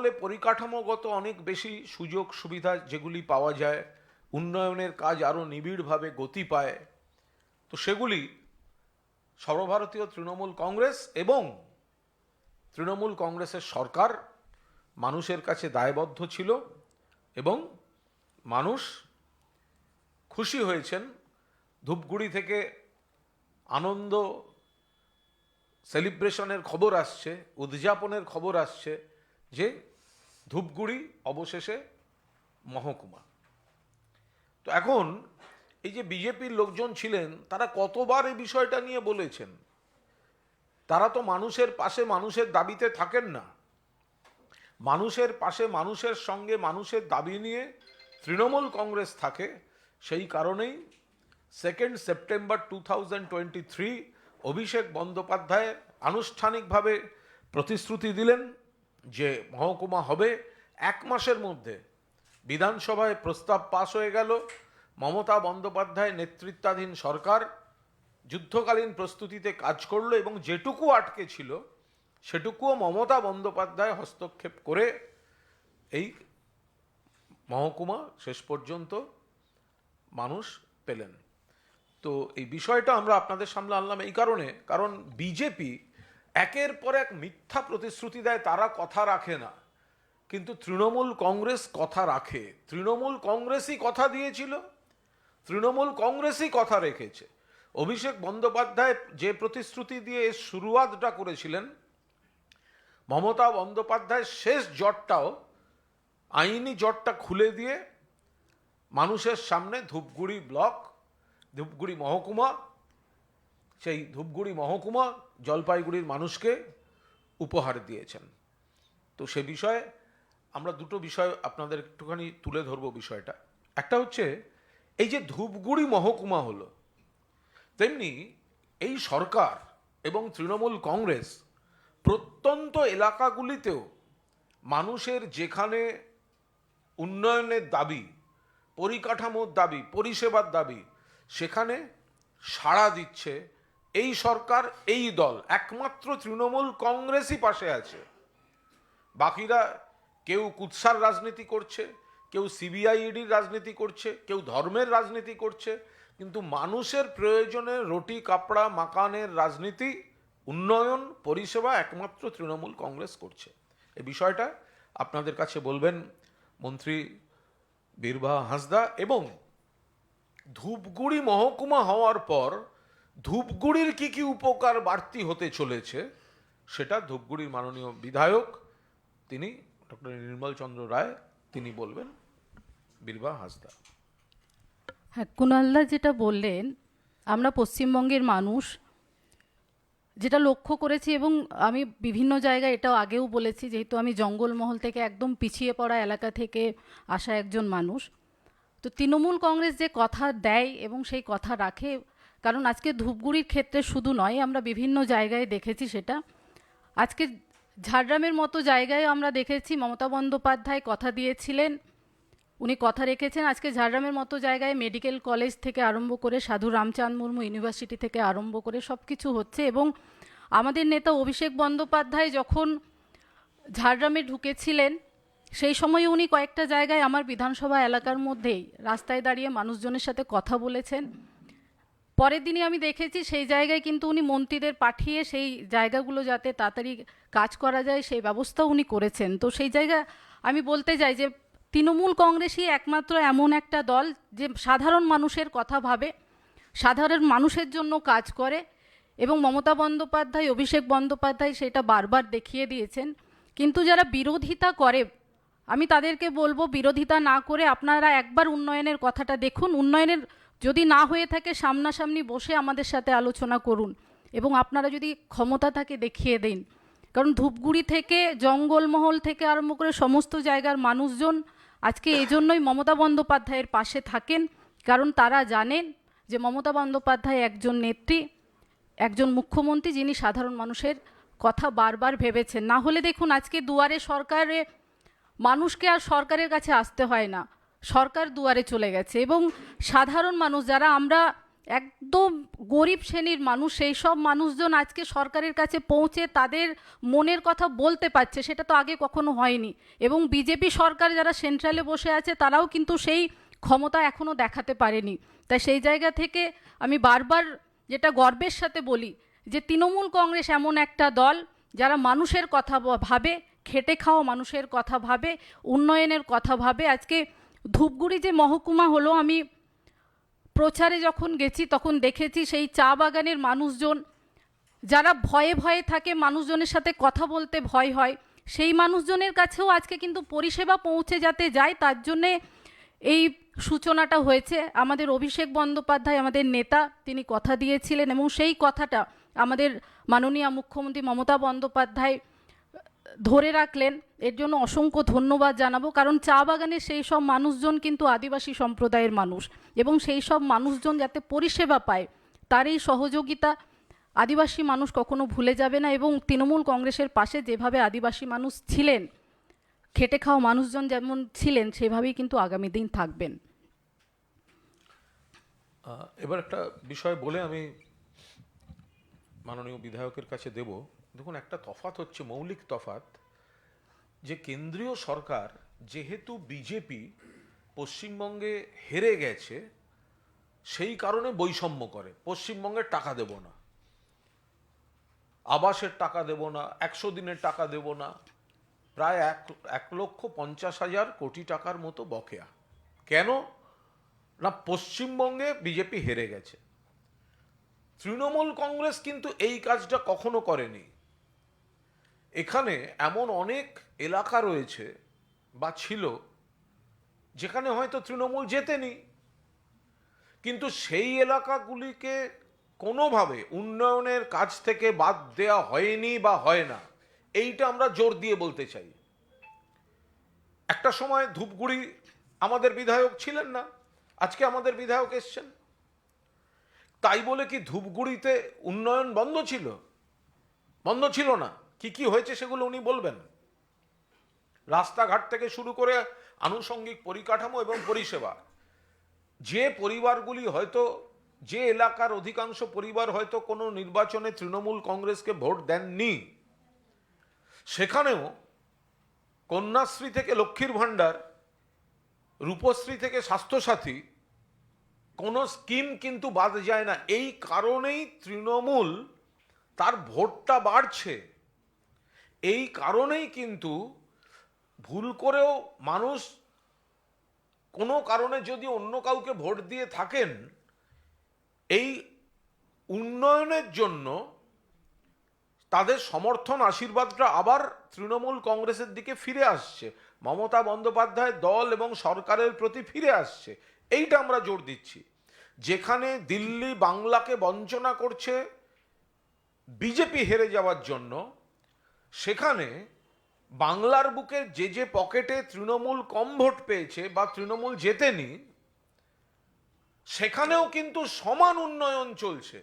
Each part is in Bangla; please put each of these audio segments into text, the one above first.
ফলে পরিকাঠামোগত অনেক বেশি সুযোগ সুবিধা যেগুলি পাওয়া যায়, উন্নয়নের কাজ আরও নিবিড়ভাবে গতি পায়। তো সেগুলি সর্বভারতীয় তৃণমূল কংগ্রেস এবং তৃণমূল কংগ্রেসের সরকার মানুষের কাছে দায়বদ্ধ ছিল এবং মানুষ খুশি হয়েছেন। ধূপগুড়ি থেকে আনন্দ সেলিব্রেশনের খবর আসছে, উদযাপনের খবর আসছে যে ধূপগুড়ি অবশেষে মহকুমা। তো এখন এই যে বিজেপির লোকজন ছিলেন তারা কতবার এই বিষয়টা নিয়ে বলেছেন, তারা তো মানুষের পাশে মানুষের দাবিতে থাকেন না। মানুষের পাশে মানুষের সঙ্গে মানুষের দাবি নিয়ে তৃণমূল কংগ্রেস থাকে। সেই কারণেই 2 সেপ্টেম্বর 2023 অভিষেক বন্দ্যোপাধ্যায় আনুষ্ঠানিকভাবে প্রতিশ্রুতি দিলেন যে মহকুমা হবে। 1 মাসের মধ্যে বিধানসভায় প্রস্তাব পাশ হয়ে গেল। মমতা বন্দ্যোপাধ্যায় নেতৃত্বাধীন সরকার যুদ্ধকালীন প্রস্তুতিতে কাজ করলো এবং যেটুকু আটকে ছিল সেটুকুও মমতা বন্দ্যোপাধ্যায় হস্তক্ষেপ করে এই মহকুমা শেষ পর্যন্ত মানুষ পেলেন। তো এই বিষয়টা আমরা আপনাদের সামনে আনলাম এই কারণে, কারণ বিজেপি একের পর এক মিথ্যা প্রতিশ্রুতি দেয়, তারা কথা রাখে না। কিন্তু তৃণমূল কংগ্রেস কথা রাখে। তৃণমূল কংগ্রেসই কথা দিয়েছিল, তৃণমূল কংগ্রেসই কথা রেখেছে। অভিষেক বন্দ্যোপাধ্যায় যে প্রতিশ্রুতি দিয়ে শুরুয়াতটা করেছিলেন, মমতা বন্দ্যোপাধ্যায় শেষ জটটাও, আইনি জটটা খুলে দিয়ে মানুষের সামনে ধূপগুড়ি ব্লক, ধূপগুড়ি মহকুমা, সেই ধূপগুড়ি মহকুমা জলপাইগুড়ির মানুষকে উপহার দিয়েছেন। তো সে বিষয়ে আমরা দুটো বিষয় আপনাদের একটুখানি তুলে ধরবো বিষয়টা। একটা হচ্ছে এই যে ধূপগুড়ি মহকুমা হলো, তেমনি এই সরকার এবং তৃণমূল কংগ্রেস প্রত্যন্ত এলাকাগুলিতেও মানুষের যেখানে উন্নয়নের দাবি, পরিকাঠামোর দাবি, পরিষেবার দাবি, সেখানে সাড়া দিচ্ছে এই সরকার, এই দল। একমাত্র তৃণমূল কংগ্রেসই পাশে আছে। বাকিরা কেউ কুৎসার রাজনীতি করছে, কেউ সিবিআইডির রাজনীতি করছে, কেউ ধর্মের রাজনীতি করছে, কিন্তু মানুষের প্রয়োজনে রুটি কাপড়া মাকানের রাজনীতি, উন্নয়ন পরিষেবা একমাত্র তৃণমূল কংগ্রেস করছে। এই বিষয়টা আপনাদের কাছে বলবেন মন্ত্রী বীরভা হাঁসদা। এবং ধূপগুড়ি মহকুমা হওয়ার পর ধূপগুড়ির কি কি উপকার বাড়তি হতে চলেছে সেটা ধূপগুড়ির মাননীয় বিধায়ক তিনি ডক্টর নির্মল চন্দ্র রায় তিনি বলবেন। বীরভা হাঁসদা। হ্যাঁ, কুণালদা যেটা বললেন, আমরা পশ্চিমবঙ্গের মানুষ যেটা লক্ষ্য করেছি, এবং আমি বিভিন্ন জায়গায় এটাও আগেও বলেছি, যেহেতু আমি জঙ্গলমহল থেকে একদম পিছিয়ে পড়া এলাকা থেকে আসা একজন মানুষ, তো তৃণমূল কংগ্রেস যে কথা দেয় এবং সেই কথা রাখে। কারণ আজকে ধূপগুড়ির ক্ষেত্রে শুধু নয়, আমরা বিভিন্ন জায়গায় দেখেছি সেটা। আজকে ঝাড়গ্রামের মতো জায়গায় আমরা দেখেছি মমতা বন্দ্যোপাধ্যায় কথা দিয়েছিলেন, উনি কথা রেখেছেন। আজকে ঝাড়গ্রামের মতো জায়গায় মেডিকেল কলেজ থেকে আরম্ভ করে সাধু রামচাঁদ মুর্মু ইউনিভার্সিটি থেকে আরম্ভ করে সব কিছু হচ্ছে। এবং আমাদের নেতা অভিষেক বন্দ্যোপাধ্যায় যখন ঝাড়গ্রামে ঢুকেছিলেন, সেই সময় উনি কয়েকটা জায়গায় আমার বিধানসভা এলাকার মধ্যেই রাস্তায় দাঁড়িয়ে মানুষজনের সাথে কথা বলেছেন। পরের দিনই আমি দেখেছি সেই জায়গায় কিন্তু উনি মন্ত্রীদের পাঠিয়ে সেই জায়গাগুলো যাতে তাড়াতাড়ি কাজ করা যায় সেই ব্যবস্থাও উনি করেছেন। তো সেই জায়গা আমি বলতে চাই যে তৃণমূল কংগ্রেসই একমাত্র এমন একটা দল যে সাধারণ মানুষের কথা ভাবে, সাধারণ মানুষের জন্য কাজ করে। এবং মমতা বন্দ্যোপাধ্যায়, অভিষেক বন্দ্যোপাধ্যায় সেটা বারবার দেখিয়ে দিয়েছেন। কিন্তু যারা বিরোধিতা করে, আমি তাদেরকে বলবো বিরোধিতা না করে আপনারা একবার উন্নয়নের কথাটা দেখুন। উন্নয়নের যদি না হয়ে থাকে সামনাসামনি বসে আমাদের সাথে আলোচনা করুন এবং আপনারা যদি ক্ষমতা থাকে দেখিয়ে দিন। কারণ ধূপগুড়ি থেকে জঙ্গলমহল থেকে আরম্ভ করে সমস্ত জায়গার মানুষজন আজকে এই জন্যই মমতা বন্দ্যোপাধ্যায়ের পাশে থাকেন, কারণ তারা জানেন যে মমতা বন্দ্যোপাধ্যায় একজন নেত্রী, একজন মুখ্যমন্ত্রী যিনি সাধারণ মানুষের কথা বারবার ভেবেছেন। না হলে দেখুন আজকে দুয়ারে সরকারে মানুষকে আর সরকারের কাছে আসতে হয় না, সরকার দুয়ারে চলে গেছে। এবং সাধারণ মানুষ যারা আমরা একদম গরিব শ্রেণীর মানুষ, সেই সব মানুষজন আজকে সরকারের কাছে পৌঁছে তাদের মনের কথা বলতে পারছে, সেটা তো আগে কখনো হয়নি। এবং বিজেপি সরকার যারা সেন্ট্রালে বসে আছে তারাও কিন্তু সেই ক্ষমতা এখনো দেখাতে পারেনি। তাই সেই জায়গা থেকে আমি বারবার যেটা গর্বের সাথে বলি যে তৃণমূল কংগ্রেস এমন একটা দল যারা মানুষের কথা ভাবে, খেটে খাওয়া মানুষের কথা ভাবে, উন্নয়নের কথা ভাবে। আজকে ধূপগুড়ি যে মহকুমা হলো, আমি প্রচারে যখন গেছি তখন দেখেছি সেই চা বাগানের মানুষজন যারা ভয়ে ভয়ে থাকে, মানুষজনের সাথে কথা বলতে ভয় হয়, সেই মানুষজনের কাছেও আজকে কিন্তু পরিষেবা পৌঁছে যাতে যায়, তার জন্যে এই সূচনাটা হয়েছে। আমাদের অভিষেক বন্দ্যোপাধ্যায় আমাদের নেতা, তিনি কথা দিয়েছিলেন এবং সেই কথাটা আমাদের মাননীয় মুখ্যমন্ত্রী মমতা বন্দ্যোপাধ্যায় ধরে রাখলেন। এর জন্য অসংখ্য ধন্যবাদ জানাবো, কারণ চা বাগানের সেই সব মানুষজন কিন্তু আদিবাসী সম্প্রদায়ের মানুষ, এবং সেই সব মানুষজন যাতে পরিষেবা পায় তার এই সহযোগিতা আদিবাসী মানুষ কখনো ভুলে যাবে না। এবং তৃণমূল কংগ্রেসের পাশে যেভাবে আদিবাসী মানুষ ছিলেন, খেটে খাওয়া মানুষজন যেমন ছিলেন, সেভাবেই কিন্তু আগামী দিন থাকবেন। এবার একটা বিষয় বলে আমি মাননীয় বিধায়কের কাছে দেব। দেখুন, একটা তফাৎ হচ্ছে, মৌলিক তফাৎ, যে কেন্দ্রীয় সরকার যেহেতু বিজেপি পশ্চিমবঙ্গে হেরে গেছে সেই কারণে বৈষম্য করে। পশ্চিমবঙ্গের টাকা দেব না, আবাসের টাকা দেব না, 100 দিনের টাকা দেব না, প্রায় 1,50,000 কোটি টাকার মতো বকেয়া। কেন না, পশ্চিমবঙ্গে বিজেপি হেরে গেছে। তৃণমূল কংগ্রেস কিন্তু এই কাজটা কখনো করেনি। এখানে এমন অনেক এলাকা রয়েছে বা ছিল যেখানে হয়তো তৃণমূল জেতেনি, কিন্তু সেই এলাকাগুলিকে কোনোভাবে উন্নয়নের কাজ থেকে বাদ দেওয়া হয়নি বা হয় না, এইটা আমরা জোর দিয়ে বলতে চাই। একটা সময় ধূপগুড়ি আমাদের বিধায়ক ছিলেন না, আজকে আমাদের বিধায়ক এসছেন। তাই বলে কি ধূপগুড়িতে উন্নয়ন বন্ধ ছিল? বন্ধ ছিল না। কি কি হয়েছে সেগুলো উনি বলবেন। রাস্তাঘাট থেকে শুরু করে আনুষঙ্গিক পরিকাঠামো এবং পরিষেবা, যে পরিবারগুলি হয়তো, যে এলাকার অধিকাংশ পরিবার হয়তো কোনো নির্বাচনে তৃণমূল কংগ্রেসকে ভোট দেননি, সেখানেও কন্যাশ্রী থেকে লক্ষ্মীর ভাণ্ডার, রূপশ্রী থেকে স্বাস্থ্যসাথী, কোনো স্কিম কিন্তু বাদ যায় না। এই কারণেই তৃণমূল তার ভোটটা বাড়ছে। এই কারণেই কিন্তু ভুল করেও মানুষ কোনো কারণে যদি অন্য কাউকে ভোট দিয়ে থাকেন, এই উন্নয়নের জন্য তাদের সমর্থন, আশীর্বাদটা আবার তৃণমূল কংগ্রেসের দিকে ফিরে আসছে, মমতা বন্দ্যোপাধ্যায় দল এবং সরকারের প্রতি ফিরে আসছে। এইটা আমরা জোর দিচ্ছি। যেখানে দিল্লি বাংলাকে বঞ্চনা করছে বিজেপি হেরে যাওয়ার জন্য, সেখানে বাংলার বুকে যে যে পকেটে তৃণমূল কম ভোট পেয়েছে বা তৃণমূল জেতেনি, সেখানেও কিন্তু সমান উন্নয়ন চলছে।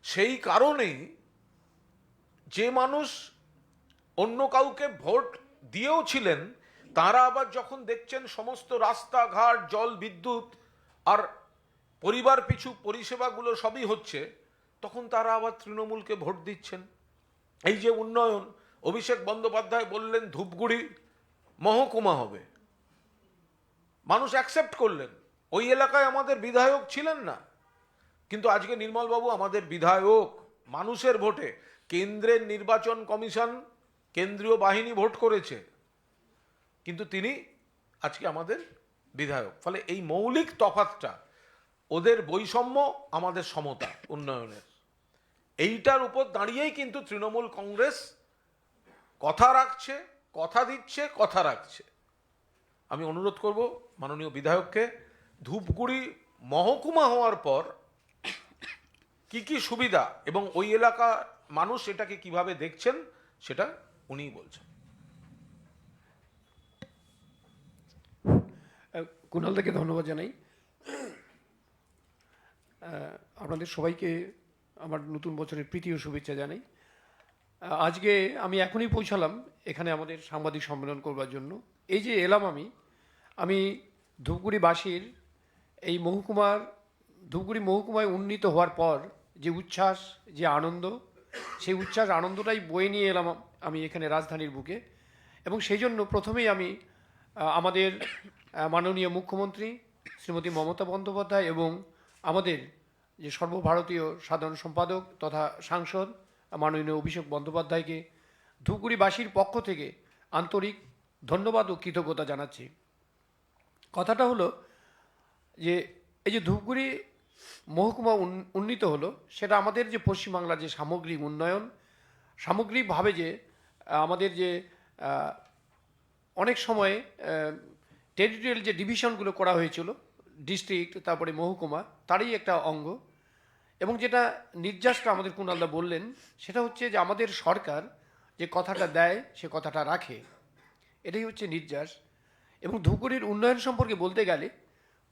সেই কারণেই যে মানুষ অন্য কাউকে ভোট দিয়েও ছিলেন, তারা আবার যখন দেখছেন সমস্ত রাস্তাঘাট, জল, বিদ্যুৎ আর পরিবার পিছু পরিষেবাগুলো সবই হচ্ছে, তখন তারা আবার তৃণমূলকে ভোট দিচ্ছেন। এই যে উন্নয়ন, অভিষেক বন্দ্যোপাধ্যায় বললেন ধূপগুড়ি মহকুমা হবে, মানুষ অ্যাকসেপ্ট করলেন। ওই এলাকায় আমাদের বিধায়ক ছিলেন না, কিন্তু আজকে নির্মলবাবু আমাদের বিধায়ক, মানুষের ভোটে। কেন্দ্রের নির্বাচন কমিশন, কেন্দ্রীয় বাহিনী ভোট করেছে, কিন্তু তিনি আজকে আমাদের বিধায়ক। ফলে এই মৌলিক তফাৎটা, ওদের বৈষম্য, আমাদের সমতা উন্নয়নের, এইটার উপর দাঁড়িয়েই কিন্তু তৃণমূল কংগ্রেস কথা রাখছে, কথা দিচ্ছে, কথা রাখছে। আমি অনুরোধ করব মাননীয় বিধায়ককে, ধূপগুড়ি মহকুমা হওয়ার পর কি কি সুবিধা এবং ওই এলাকা মানুষ এটাকে কিভাবে দেখছেন সেটা উনিই বলছেন। কুণালদাকে ধন্যবাদ জানাই। আপনাদের সবাইকে আমার নতুন বছরের প্রীতি ও শুভেচ্ছা জানাই। আজকে আমি এখনই পৌঁছালাম এখানে আমাদের সাংবাদিক সম্মেলন করবার জন্য। এই যে এলাম আমি ধূপগুড়িবাসীর, এই মহকুমার ধূপগুড়ি মহকুমায় উন্নীত হওয়ার পর যে উচ্ছ্বাস, যে আনন্দ, সেই উচ্ছ্বাস আনন্দটাই বয়ে নিয়ে এলাম আমি এখানে রাজধানীর বুকে। এবং সেই জন্য প্রথমেই আমি আমাদের মাননীয় মুখ্যমন্ত্রী শ্রীমতী মমতা বন্দ্যোপাধ্যায় এবং আমাদের যে সর্বভারতীয় সাধারণ সম্পাদক তথা সাংসদ মাননীয় অভিষেক বন্দ্যোপাধ্যায়কে ধূপগুড়িবাসীর পক্ষ থেকে আন্তরিক ধন্যবাদ ও কৃতজ্ঞতা জানাচ্ছি। কথাটা হলো যে এই যে ধূপগুড়ি মহকুমা উন্নীত হলো, সেটা আমাদের যে পশ্চিমবাংলার যে সামগ্রিক উন্নয়ন, সামগ্রিকভাবে যে আমাদের যে অনেক সময় টেরিটোরিয়াল যে ডিভিশনগুলো করা হয়েছিল, ডিস্ট্রিক্ট তারপরে মহকুমা, তারই একটা অঙ্গ। এবং যেটা নির্যাসটা আমাদের কুণালদা বললেন, সেটা হচ্ছে যে আমাদের সরকার যে কথাটা দেয় সে কথাটা রাখে, এটাই হচ্ছে নির্যাস। এবং ধূপগুড়ির উন্নয়ন সম্পর্কে বলতে গেলে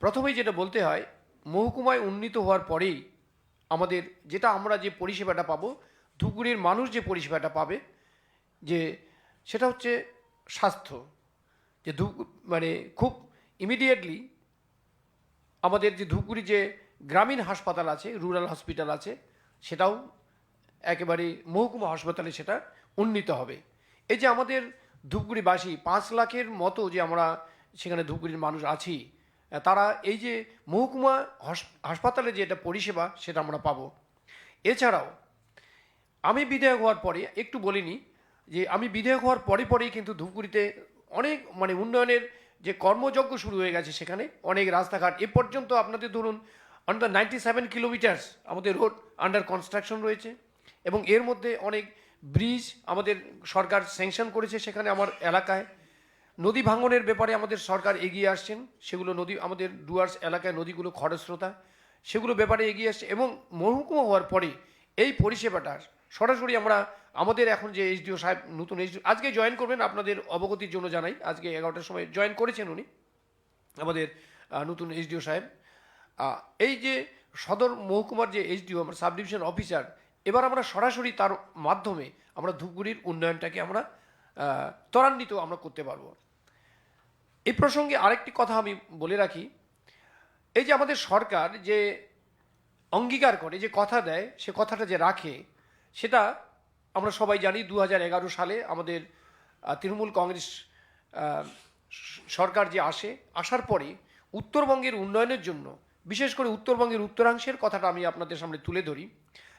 প্রথমেই যেটা বলতে হয়, মহকুমায় উন্নীত হওয়ার পরেই আমাদের যেটা আমরা যে পরিষেবাটা পাবো, ধূপগুড়ির মানুষ যে পরিষেবাটা পাবে, যে সেটা হচ্ছে স্বাস্থ্য। যে মানে খুব ইমিডিয়েটলি আমাদের যে ধূপগুড়ি যে গ্রামীণ হাসপাতাল আছে, রুরাল হসপিটাল আছে, সেটাও একেবারে মহকুমা হাসপাতালে সেটা উন্নীত হবে। এই যে আমাদের ধূপগুড়িবাসী 5 লাখের মতো যে আমরা সেখানে ধূপগুড়ির মানুষ আছি, তারা এই যে মহকুমা হাসপাতালে যে এটা পরিষেবা সেটা আমরা পাবো। এছাড়াও আমি বিধায়ক হওয়ার পরে একটু বলিনি যে আমি বিধায়ক হওয়ার পরেই কিন্তু ধূপগুড়িতে অনেক মানে উন্নয়নের যে কর্মযজ্ঞ শুরু হয়ে গেছে। সেখানে অনেক রাস্তাঘাট এ পর্যন্ত আপনাদের ধরুন অন্তত 97 কিলোমিটার্স আমাদের রোড আন্ডার কনস্ট্রাকশন রয়েছে। এবং এর মধ্যে অনেক ব্রিজ আমাদের সরকার স্যাংশন করেছে সেখানে আমার এলাকায়। নদী ভাঙনের ব্যাপারে আমাদের সরকার এগিয়ে আসছেন, সেগুলো নদী আমাদের ডুয়ার্স এলাকায় নদীগুলো খরস্রোতা, সেগুলো ব্যাপারে এগিয়ে আসছে। এবং মহকুমা হওয়ার পরে এই পরিষেবাটা সরাসরি আমরা আমাদের এখন যে এইচডিও সাহেব নতুন এইচডিও আজকে জয়েন করবেন, আপনাদের অবগতির জন্য জানাই, আজকে 11টার সময় জয়েন করেছেন উনি, আমাদের নতুন এইচডিও সাহেব। এই যে সদর মহকুমার যে এইচডিও আমার সাব ডিভিশন অফিসার, এবার আমরা সরাসরি তার মাধ্যমে আমরা ধূপগুড়ির উন্নয়নটাকে আমরা ত্বরান্বিত আমরা করতে পারবো। এই প্রসঙ্গে আরেকটি কথা আমি বলে রাখি, এই যে আমাদের সরকার যে অঙ্গীকার করে, যে কথা দেয়, সে কথাটা যে রাখে, সেটা আমরা সবাই জানি। 2011 সালে আমাদের তৃণমূল কংগ্রেস সরকার যে আসার পরে উত্তরবঙ্গের উন্নয়নের জন্য, বিশেষ করে উত্তরবঙ্গের উত্তরাংশের কথাটা আমি আপনাদের সামনে তুলে ধরি,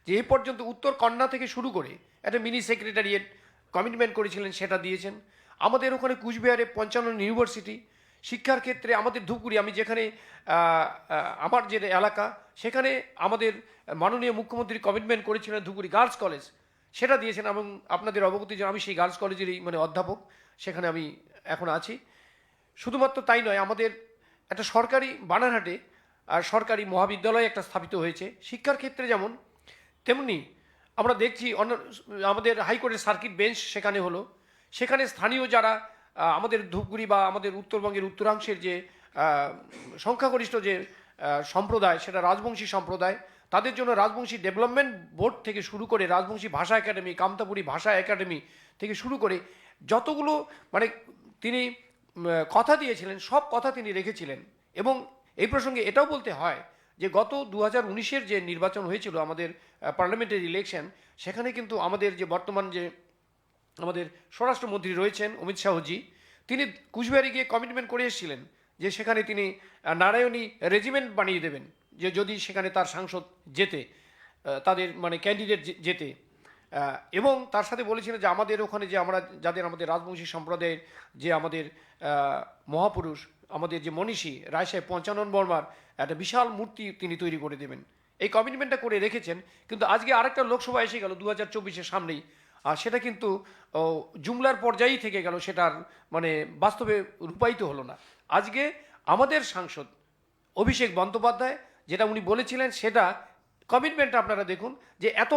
যে এ পর্যন্ত উত্তর কন্যা থেকে শুরু করে একটা মিনি সেক্রেটারিয়েট কমিটমেন্ট করেছিলেন, সেটা দিয়েছেন। আমাদের ওখানে কুচবিহারে 55 ইউনিভার্সিটি, শিক্ষার ক্ষেত্রে আমাদের ধূপগুড়ি, আমি যেখানে আমার যে এলাকা, সেখানে আমাদের মাননীয় মুখ্যমন্ত্রী কমিটমেন্ট করেছিলেন ধূপগুড়ি গার্লস কলেজ, সেটা দিয়েছেন। এবং আপনাদের অবগতির জন্য আমি সেই গার্লস কলেজেরই মানে অধ্যাপক, সেখানে আমি এখন আছি। শুধুমাত্র তাই নয়, আমাদের একটা সরকারি বানারহাটে আর সরকারি মহাবিদ্যালয় একটা স্থাপিত হয়েছে শিক্ষার ক্ষেত্রে। যেমন তেমনি আমরা দেখছি আমাদের হাইকোর্টের সার্কিট বেঞ্চ সেখানে হলো। সেখানে স্থানীয় যারা আমাদের ধূপগুড়ি বা আমাদের উত্তরবঙ্গের উত্তরাংশের যে সংখ্যাগরিষ্ঠ যে সম্প্রদায়, সেটা রাজবংশী সম্প্রদায়, তাদের জন্য রাজবংশী ডেভেলপমেন্ট বোর্ড থেকে শুরু করে রাজবংশী ভাষা একাডেমি, কামতাপুরী ভাষা একাডেমি থেকে শুরু করে যতগুলো মানে তিনি কথা দিয়েছিলেন, সব কথা তিনি রেখেছিলেন। এবং এই প্রসঙ্গে এটাও বলতে হয় যে গত 2019-এর যে নির্বাচন হয়েছিল আমাদের পার্লামেন্টারি ইলেকশন, সেখানে কিন্তু আমাদের যে বর্তমান যে আমাদের স্বরাষ্ট্রমন্ত্রী রয়েছেন অমিত শাহজি, তিনি কুচবিহারে গিয়ে কমিটমেন্ট করে এসেছিলেন যে সেখানে তিনি নারায়ণী রেজিমেন্ট বানিয়ে দেবেন, যে যদি সেখানে তার সাংসদ যেতে, তাদের মানে ক্যান্ডিডেট যেতে। এবং তার সাথে বলেছিলেন যে আমাদের ওখানে যে আমরা যাদের আমাদের রাজবংশী সম্প্রদায়ের যে আমাদের মহাপুরুষ, আমাদের যে মনীষী রায় সাহেব পঞ্চানন বর্মার একটা বিশাল মূর্তি তিনি তৈরি করে দেবেন। এই কমিটমেন্টটা করে রেখেছেন। কিন্তু আজকে আরেকটা লোকসভা এসে গেল 2024-এর সামনেই, আর সেটা কিন্তু জুমলার পর্যায়েই থেকে গেল, সেটার মানে বাস্তবে রূপায়িত হলো না। আজকে আমাদের সাংসদ অভিষেক বন্দ্যোপাধ্যায় যেটা উনি বলেছিলেন, সেটা কমিটমেন্টটা আপনারা দেখুন যে এত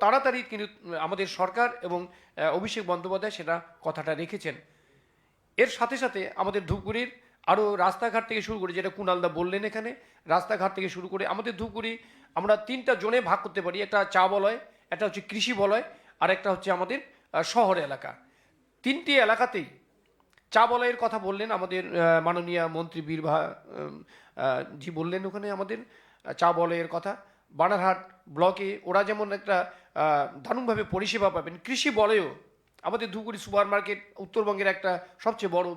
তাড়াতাড়ি কিন্তু আমাদের সরকার এবং অভিষেক বন্দ্যোপাধ্যায় সেটা কথাটা রেখেছেন। এর সাথে সাথে আমাদের ধূপগুড়ির আরও রাস্তাঘাট থেকে শুরু করে, যেটা কুণালদা বললেন, এখানে রাস্তাঘাট থেকে শুরু করে আমাদের ধূপগুড়ি আমরা 3টা জোনে ভাগ করতে পারি। একটা চা বলয়, একটা হচ্ছে কৃষি বলয়, আর একটা হচ্ছে আমাদের শহর এলাকা। 3টি এলাকাতেই চা বলয়ের কথা বললেন আমাদের মাননীয় মন্ত্রী জি বললেন ওখানে আমাদের চা বলয়ের কথা। বানারহাট ব্লকে ওরা যেমন একটা দারুণভাবে পরিষেবা পাবেন, কৃষি বলয়েও আমাদের ধূপগুড়ি সুপার মার্কেট উত্তরবঙ্গের একটা সবচেয়ে বড়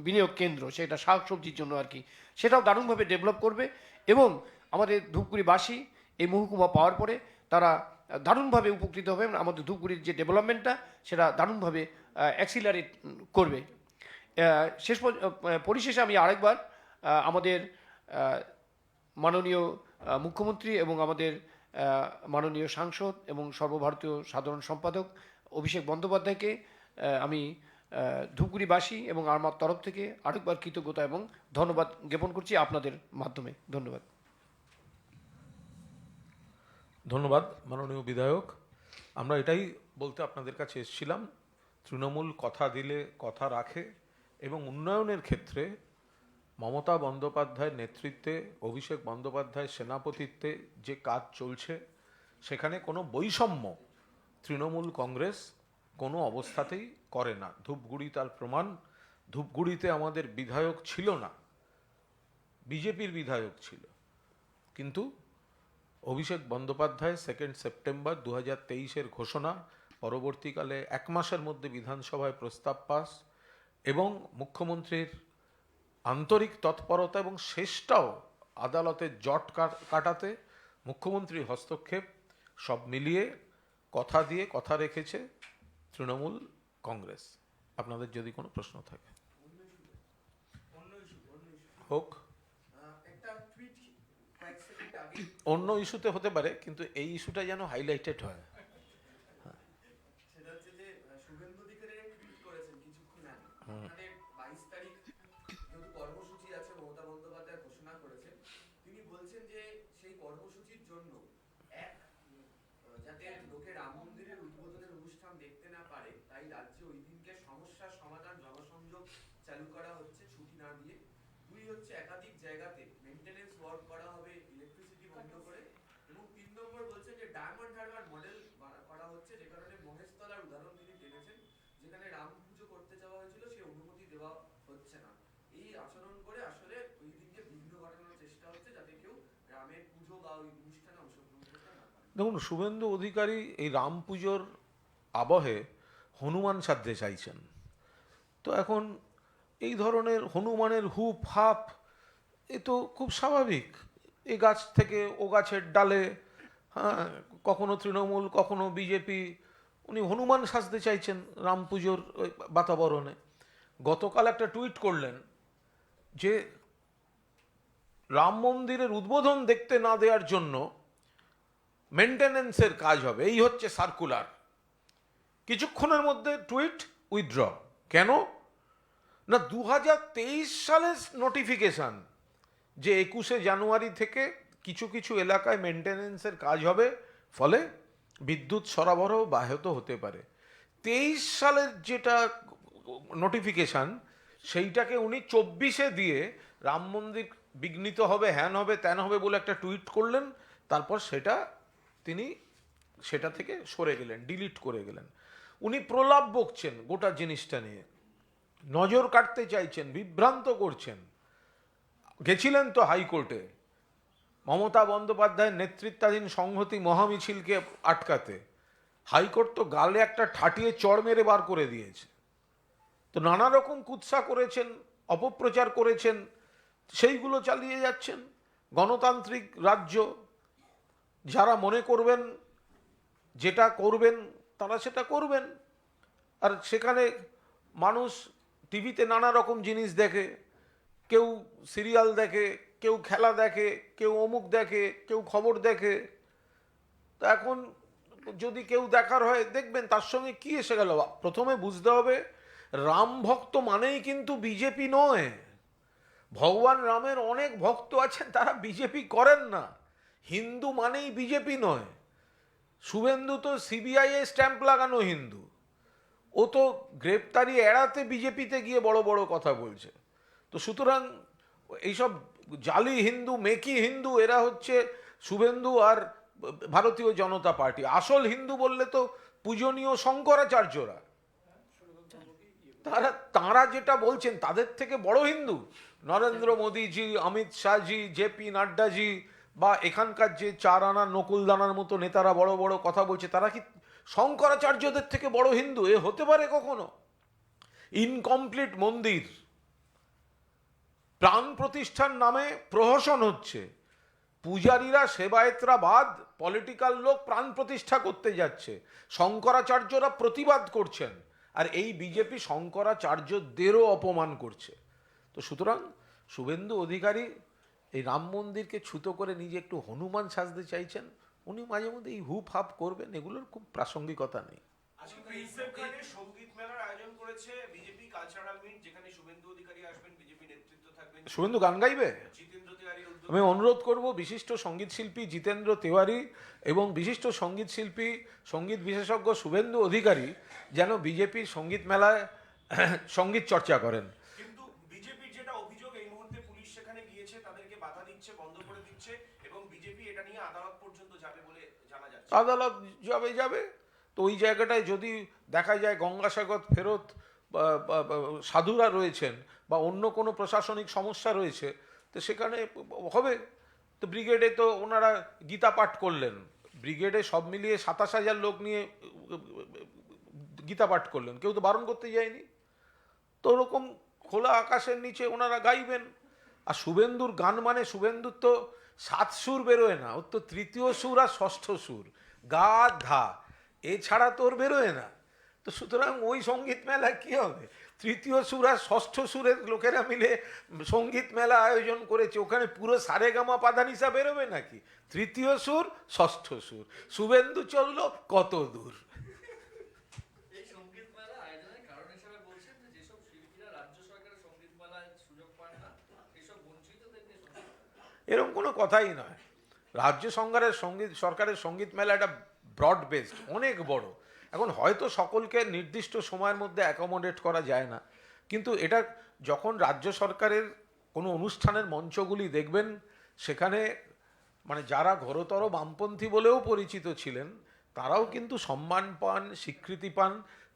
বিনিয়োগ কেন্দ্র, সেটা শাকসবজির জন্য আর কি, সেটাও দারুণভাবে ডেভেলপ করবে। এবং আমাদের ধূপগুড়িবাসী এই মহকুমা পাওয়ার পরে তারা দারুণভাবে উপকৃত হবে। আমাদের ধূপগুড়ির যে ডেভেলপমেন্টটা সেটা দারুণভাবে অ্যাক্সিলারেট করবে। পরিশেষে আমি আরেকবার আমাদের মাননীয় মুখ্যমন্ত্রী এবং আমাদের মাননীয় সাংসদ এবং সর্বভারতীয় সাধারণ সম্পাদক অভিষেক বন্দ্যোপাধ্যায়কে আমি ধূপগুড়িবাসী এবং আমার তরফ থেকে আরেকবার কৃতজ্ঞতা এবং ধন্যবাদ জ্ঞাপন করছি আপনাদের মাধ্যমে। ধন্যবাদ। ধন্যবাদ মাননীয় বিধায়ক। আমরা এটাই বলতে আপনাদের কাছে এসেছিলাম, তৃণমূল কথা দিলে কথা রাখে এবং উন্নয়নের ক্ষেত্রে মমতা বন্দ্যোপাধ্যায়ের নেতৃত্বে, অভিষেক বন্দ্যোপাধ্যায়ের সেনাপতিত্বে যে কাজ চলছে সেখানে কোনো বৈষম্য তৃণমূল কংগ্রেস কোনো অবস্থাতেই করে না। ধূপগুড়ি তার প্রমাণ। ধূপগুড়িতে আমাদের বিধায়ক ছিল না, বিজেপির বিধায়ক ছিল, কিন্তু অভিষেক বন্দ্যোপাধ্যায় 2 সেপ্টেম্বর 2023 ঘোষণা, পরবর্তীকালে 1 মাসের মধ্যে বিধানসভায় প্রস্তাব পাস এবং মুখ্যমন্ত্রীর আন্তরিক তৎপরতা এবং শেষটাও আদালতের জট কাটাতে মুখ্যমন্ত্রীর হস্তক্ষেপ, সব মিলিয়ে কথা দিয়ে কথা রেখেছে তৃণমূল কংগ্রেস। আপনাদের যদি কোনো প্রশ্ন থাকে হোক, অন্য ইস্যুতে হতে পারে, কিন্তু এই ইস্যুটা যেন হাইলাইটেড হয়। সেটা হচ্ছে যে শুভেন্দু অধিকারী টুইট করেছেন কিছুক্ষণ আগে, আপনাদের 22 তারিখ যেহেতু কর্মসূচি আছে মমতা বন্দ্যোপাধ্যায় ঘোষণা করেছেন, তিনি বলছেন যে সেই কর্মসূচির জন্য যাতে লোকে রাম মন্দিরের উদ্বোধনের অনুষ্ঠান দেখতে না পারে, তাই রাজ্যে ওই দিনকে সমস্যার সমাধান জনসংযোগ চালু করা হচ্ছে ছুটি না দিয়ে। 2 হচ্ছে একাধিক জায়গাতে মেইনটেনেন্স ওয়ার্ক করা হবে ইলেকট্রিসিটি বন্ধ করে। এবং 3 নম্বর বলছে যে ডায়মন্ড হারবার মডেল করা হচ্ছে, যে কারণে মহেশতলার উদাহরণ তিনি টেনেছেন, যেখানে রাম পুজো করতে যাওয়া হয়েছিল সে অনুমতি দেওয়া হচ্ছে না। এই আচরণ করে আসলে ওই দিনকে বিঘ্ন ঘটানোর চেষ্টা হচ্ছে, যাতে কেউ রামের পুজো বা ওই অনুষ্ঠানে অংশগ্রহণ করতে না পারে। দেখুন, শুভেন্দু অধিকারী এই রাম পুজোর আবহে হনুমান সাধতে চাইছেন। তো এখন এই ধরনের হনুমানের হুপ হাপ এ তো খুব স্বাভাবিক। এই গাছ থেকে ও গাছের ডালে, হ্যাঁ, কখনো তৃণমূল কখনো বিজেপি, উনি হনুমান সাজতে চাইছেন রাম পুজোর বাতাবরণে। গতকাল একটা টুইট করলেন যে রাম মন্দিরের উদ্বোধন দেখতে না দেওয়ার জন্য মেনটেনেন্সের কাজ হবে, এই হচ্ছে সার্কুলার। কিছুক্ষণের মধ্যে টুইট উইথড্র। কেন না, 2023 সালের নোটিফিকেশন যে 21 জানুয়ারি থেকে কিছু কিছু এলাকায় মেনটেনেন্সের কাজ হবে, ফলে বিদ্যুৎ সরবরাহ ব্যাহত হতে পারে। 23 সালের যেটা নোটিফিকেশন সেইটাকে উনি 24-এ দিয়ে রাম মন্দির বিঘ্নিত হবে, হ্যান হবে, ত্যান হবে বলে একটা টুইট করলেন। তারপর সেটা থেকে সরে গেলেন, ডিলিট করে গেলেন। উনি প্রলাপ বকছেন গোটা জিনিসটা নিয়ে, নজর কাটতে চাইছেন, বিভ্রান্ত করছেন। গেছিলেন তো হাইকোর্টে মমতা বন্দ্যোপাধ্যায়ের নেতৃত্বাধীন সংহতি মহামিছিলকে আটকাতে। হাইকোর্ট তো গালে একটা ঠাটিয়ে চড় মেরে বার করে দিয়েছে। তো নানা রকম কুৎসা করেছেন, অপপ্রচার করেছেন, সেইগুলো চালিয়ে যাচ্ছেন। গণতান্ত্রিক রাজ্য, যারা মনে করবেন যেটা করবেন তারা সেটা করবেন। আর সেখানে মানুষ টিভিতে নানা রকম জিনিস দেখে, কেউ সিরিয়াল দেখে, কেউ খেলা দেখে, কেউ অমুক দেখে, কেউ খবর দেখে। তা এখন যদি কেউ দেখার হয় দেখবেন, তার সঙ্গে কি এসে গেল? প্রথমে বুঝতে হবে রাম ভক্ত মানেই কিন্তু বিজেপি নয়। ভগবান রামের অনেক ভক্ত আছেন, তারা বিজেপি করেন না। হিন্দু মানেই বিজেপি নয়। শুভেন্দু তো সিবিআই এ স্ট্যাম্প লাগানো হিন্দু, ও তো গ্রেপ্তারি এড়াতে বিজেপিতে গিয়ে বড় বড় কথা বলছে। তো সুতরাং এইসব জালি হিন্দু, মেকি হিন্দু, এরা হচ্ছে শুভেন্দু আর ভারতীয় জনতা পার্টি। আসল হিন্দু বললে তো পূজনীয় শঙ্করাচার্যরা। তারা যেটা বলছেন তাদের থেকে বড় হিন্দু নরেন্দ্র মোদীজি, অমিত শাহজি, জেপি নাড্ডাজি বা এখানকার যে 4 আনা নকুলদানার মতো নেতারা বড় বড় কথা বলছে, তারা কি শঙ্করাচার্যদের থেকে বড় হিন্দু? এ হতে পারে কখনো? ইনকমপ্লিট মন্দির, প্রাণ প্রতিষ্ঠান নামে প্রহসন হচ্ছে, পূজারীরা সেবায়েতরা বাদ পলিটিক্যাল লোক প্রাণ প্রতিষ্ঠা করতে যাচ্ছে, শঙ্করাচার্যরা প্রতিবাদ করছেন, আর এই বিজেপি শঙ্করাচার্যদেরও অপমান করছে। তো সুতরাং শুভেন্দু অধিকারী এই রাম মন্দিরকে ছুতো করে নিজে একটু হনুমান সাজতে চাইছেন, উনি মাঝে মধ্যে এই হুপ হাপ করবেন, এগুলোর খুব প্রাসঙ্গিকতা নেই। আজকে প্রিন্সেপ ঘাটে সঙ্গীত মেলার আয়োজন করেছে বিজেপি কালচারাল মিট, যেখানে শুভেন্দু অধিকারী আসবেন, বিজেপি নেতৃত্ব থাকবেন, শুভেন্দু গান গাইবে? জিতেন্দ্র তিওয়ারির উদ্যোগে। আমি অনুরোধ করব বিশিষ্ট সঙ্গীত শিল্পী জিতেন্দ্র তিওয়ারি এবং বিশিষ্ট সঙ্গীত শিল্পী সঙ্গীত বিশেষজ্ঞ শুভেন্দু অধিকারী যেন বিজেপির সঙ্গীত মেলায় সঙ্গীত চর্চা করেন। কিন্তু বিজেপির যেটা অভিযোগ, এই মুহূর্তে পুলিশ সেখানে গিয়েছে, তাদেরকে বাধা দিচ্ছে, বন্ধ করে দিচ্ছে, এবং বিজেপি এটা নিয়ে আদালত পর্যন্ত যাবে বলে জানা যাচ্ছে। আদালত যাবে তো ওই জায়গাটায় যদি দেখা যায় গঙ্গাসাগর ফেরত সাধুরা রয়েছেন বা অন্য কোনো প্রশাসনিক সমস্যা রয়েছে, তো সেখানে হবে। তো ব্রিগেডে তো ওনারা গীতা পাঠ করলেন, ব্রিগেডে সব মিলিয়ে 27,000 লোক নিয়ে গীতা পাঠ করলেন, কেউ তো বারণ করতে যায়নি। তো ওরকম খোলা আকাশের নিচে ওনারা গাইবেন। আর শুভেন্দুর গান মানে শুভেন্দুর তো 7 সুর বেরোয় না, ওর তো 3য় সুর আর 6ষ্ঠ সুর, গা ধা, এছাড়া তোর বেরোয় না। তো সুতরাং ওই সঙ্গীত মেলায় কি হবে? 3য় সুর আর 6ষ্ঠ সুরের লোকেরা মিলে সঙ্গীত মেলা আয়োজন করেছে, ওখানে পুরো সারেগামা পাধানিসা বেরোবে নাকি? 3য় সুর 6ষ্ঠ সুর, শুভেন্দু চললো কত দূর। এই সঙ্গীত মেলা আয়োজনের কারণ হিসেবে বলছেন যে যেসব শিল্পীরা রাজ্য সরকারের সঙ্গীত মেলায় সুযোগ পান না, সেসব বঞ্চিতদের নিয়ে সঙ্গীত মেলা। এরকম কোনো কথাই নয়। রাজ্য সরকারের সঙ্গীত মেলা একটা ব্রড বেসড, অনেক বড়। এখন হয়তো সকলকে নির্দিষ্ট সময়ের মধ্যে অ্যাকোমোডেট করা যায় না, কিন্তু এটা যখন রাজ্য সরকারের কোনো অনুষ্ঠানের মঞ্চগুলি দেখবেন, সেখানে মানে যারা ঘোরতর বামপন্থী বলেও পরিচিত ছিলেন, তারাও কিন্তু সম্মান পান, স্বীকৃতি পান।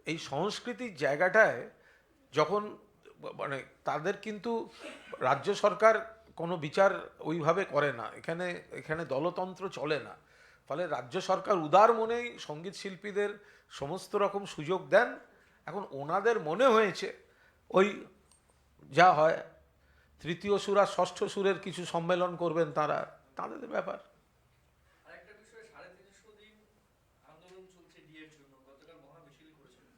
এই সংস্কৃতির জায়গাটায় যখন মানে তাদের কিন্তু রাজ্য সরকার কোনো বিচার ওইভাবে করে না, এখানে দলতন্ত্র চলে না। ফলে রাজ্য সরকার উদার মনেই সঙ্গীত শিল্পীদের সমস্ত রকম সুযোগ দেন। এখন ওনাদের মনে হয়েছে ওই যা হয় 3য় সুর আর 6ষ্ঠ সুরের কিছু সম্মেলন করবেন তারা, তাদের ব্যাপার। আরেকটা বিষয়, 350 দিন আন্দোলন চলছে ডিএর জন্য, গতকাল মহা মিছিল করেছিলেন,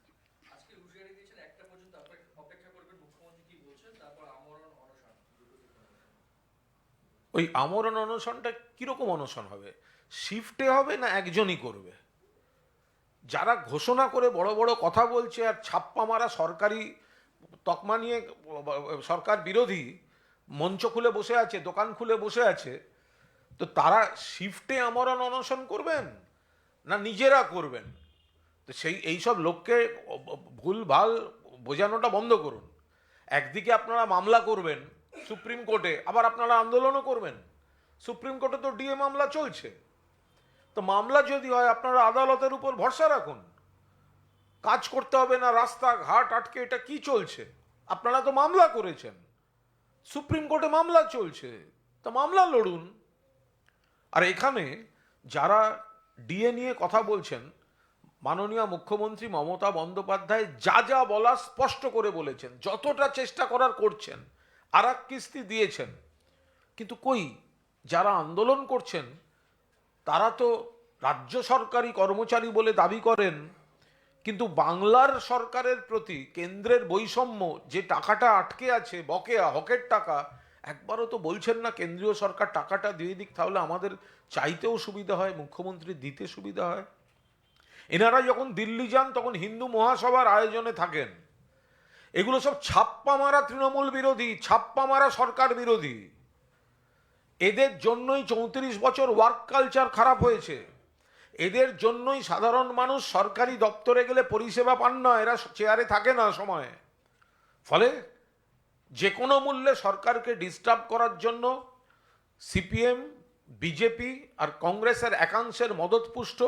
আজকে হুঁশিয়ারি দিয়েছেন 1টা পর্যন্ত অপেক্ষা করবেন, মুখ্যমন্ত্রী কি বলছেন, তারপর আমরণ অনশন। ওই আমরণ অনশনটা কিরকম অনশন হবে? শিফটে হবে না একজনই করবে? যারা ঘোষণা করে বড় বড় কথা বলছে আর ছাপ্পা মারা সরকারি তকমা নিয়ে সরকার বিরোধী মঞ্চ খুলে বসে আছে, দোকান খুলে বসে আছে, তো তারা শিফটে আমরণ অনশন করবেন না নিজেরা করবেন? তো এইসব লোককে ভুলভাল বোঝানোটা বন্ধ করুন। একদিকে আপনারা মামলা করবেন সুপ্রিম কোর্টে, আবার আপনারা আন্দোলনও করবেন। সুপ্রিম কোর্টে তো ডিএ মামলা চলছে, তো মামলা যদি হয় আপনারা আদালতের উপর ভরসা রাখুন। কাজ করতে হবে না, রাস্তাঘাট আটকে, এটা কি চলছে? আপনারা তো মামলা করেছেন, সুপ্রিম কোর্টে মামলা চলছে, তা মামলা লড়ুন। আর এখানে যারা ডিএ নিয়ে কথা বলছেন, মাননীয় মুখ্যমন্ত্রী মমতা বন্দ্যোপাধ্যায় যা যা বলা স্পষ্ট করে বলেছেন, যতটা চেষ্টা করার করছেন, আর এক কিস্তি দিয়েছেন। কিন্তু কই, যারা আন্দোলন করছেন তারা তো রাজ্য সরকারি কর্মচারী বলে দাবি করেন, কিন্তু বাংলার সরকারের প্রতি কেন্দ্রের বৈষম্য, যে টাকাটা আটকে আছে বকেয়া হকের টাকা, একবারও তো বলছেন না কেন্দ্রীয় সরকার টাকাটা দিয়ে দিক, তাহলে আমাদের চাইতেও সুবিধা হয়, মুখ্যমন্ত্রী দিতে সুবিধা হয়। এনারা যখন দিল্লি যান তখন হিন্দু মহাসভার আয়োজনে থাকেন। এগুলো সব ছাপ্পা মারা তৃণমূল বিরোধী, ছাপ্পা মারা সরকার বিরোধী। এদের জন্যই 34 বছর ওয়ার্ক কালচার খারাপ হয়েছে। এদের জন্যই সাধারণ মানুষ সরকারি দপ্তরে গেলে পরিষেবা পান না, এরা চেয়ারে থাকে না সময়ে। ফলে যে কোনো মূল্যে সরকারকে ডিস্টার্ব করার জন্য সিপিএম, বিজেপি আর কংগ্রেসের একাংশের মদতপুষ্ট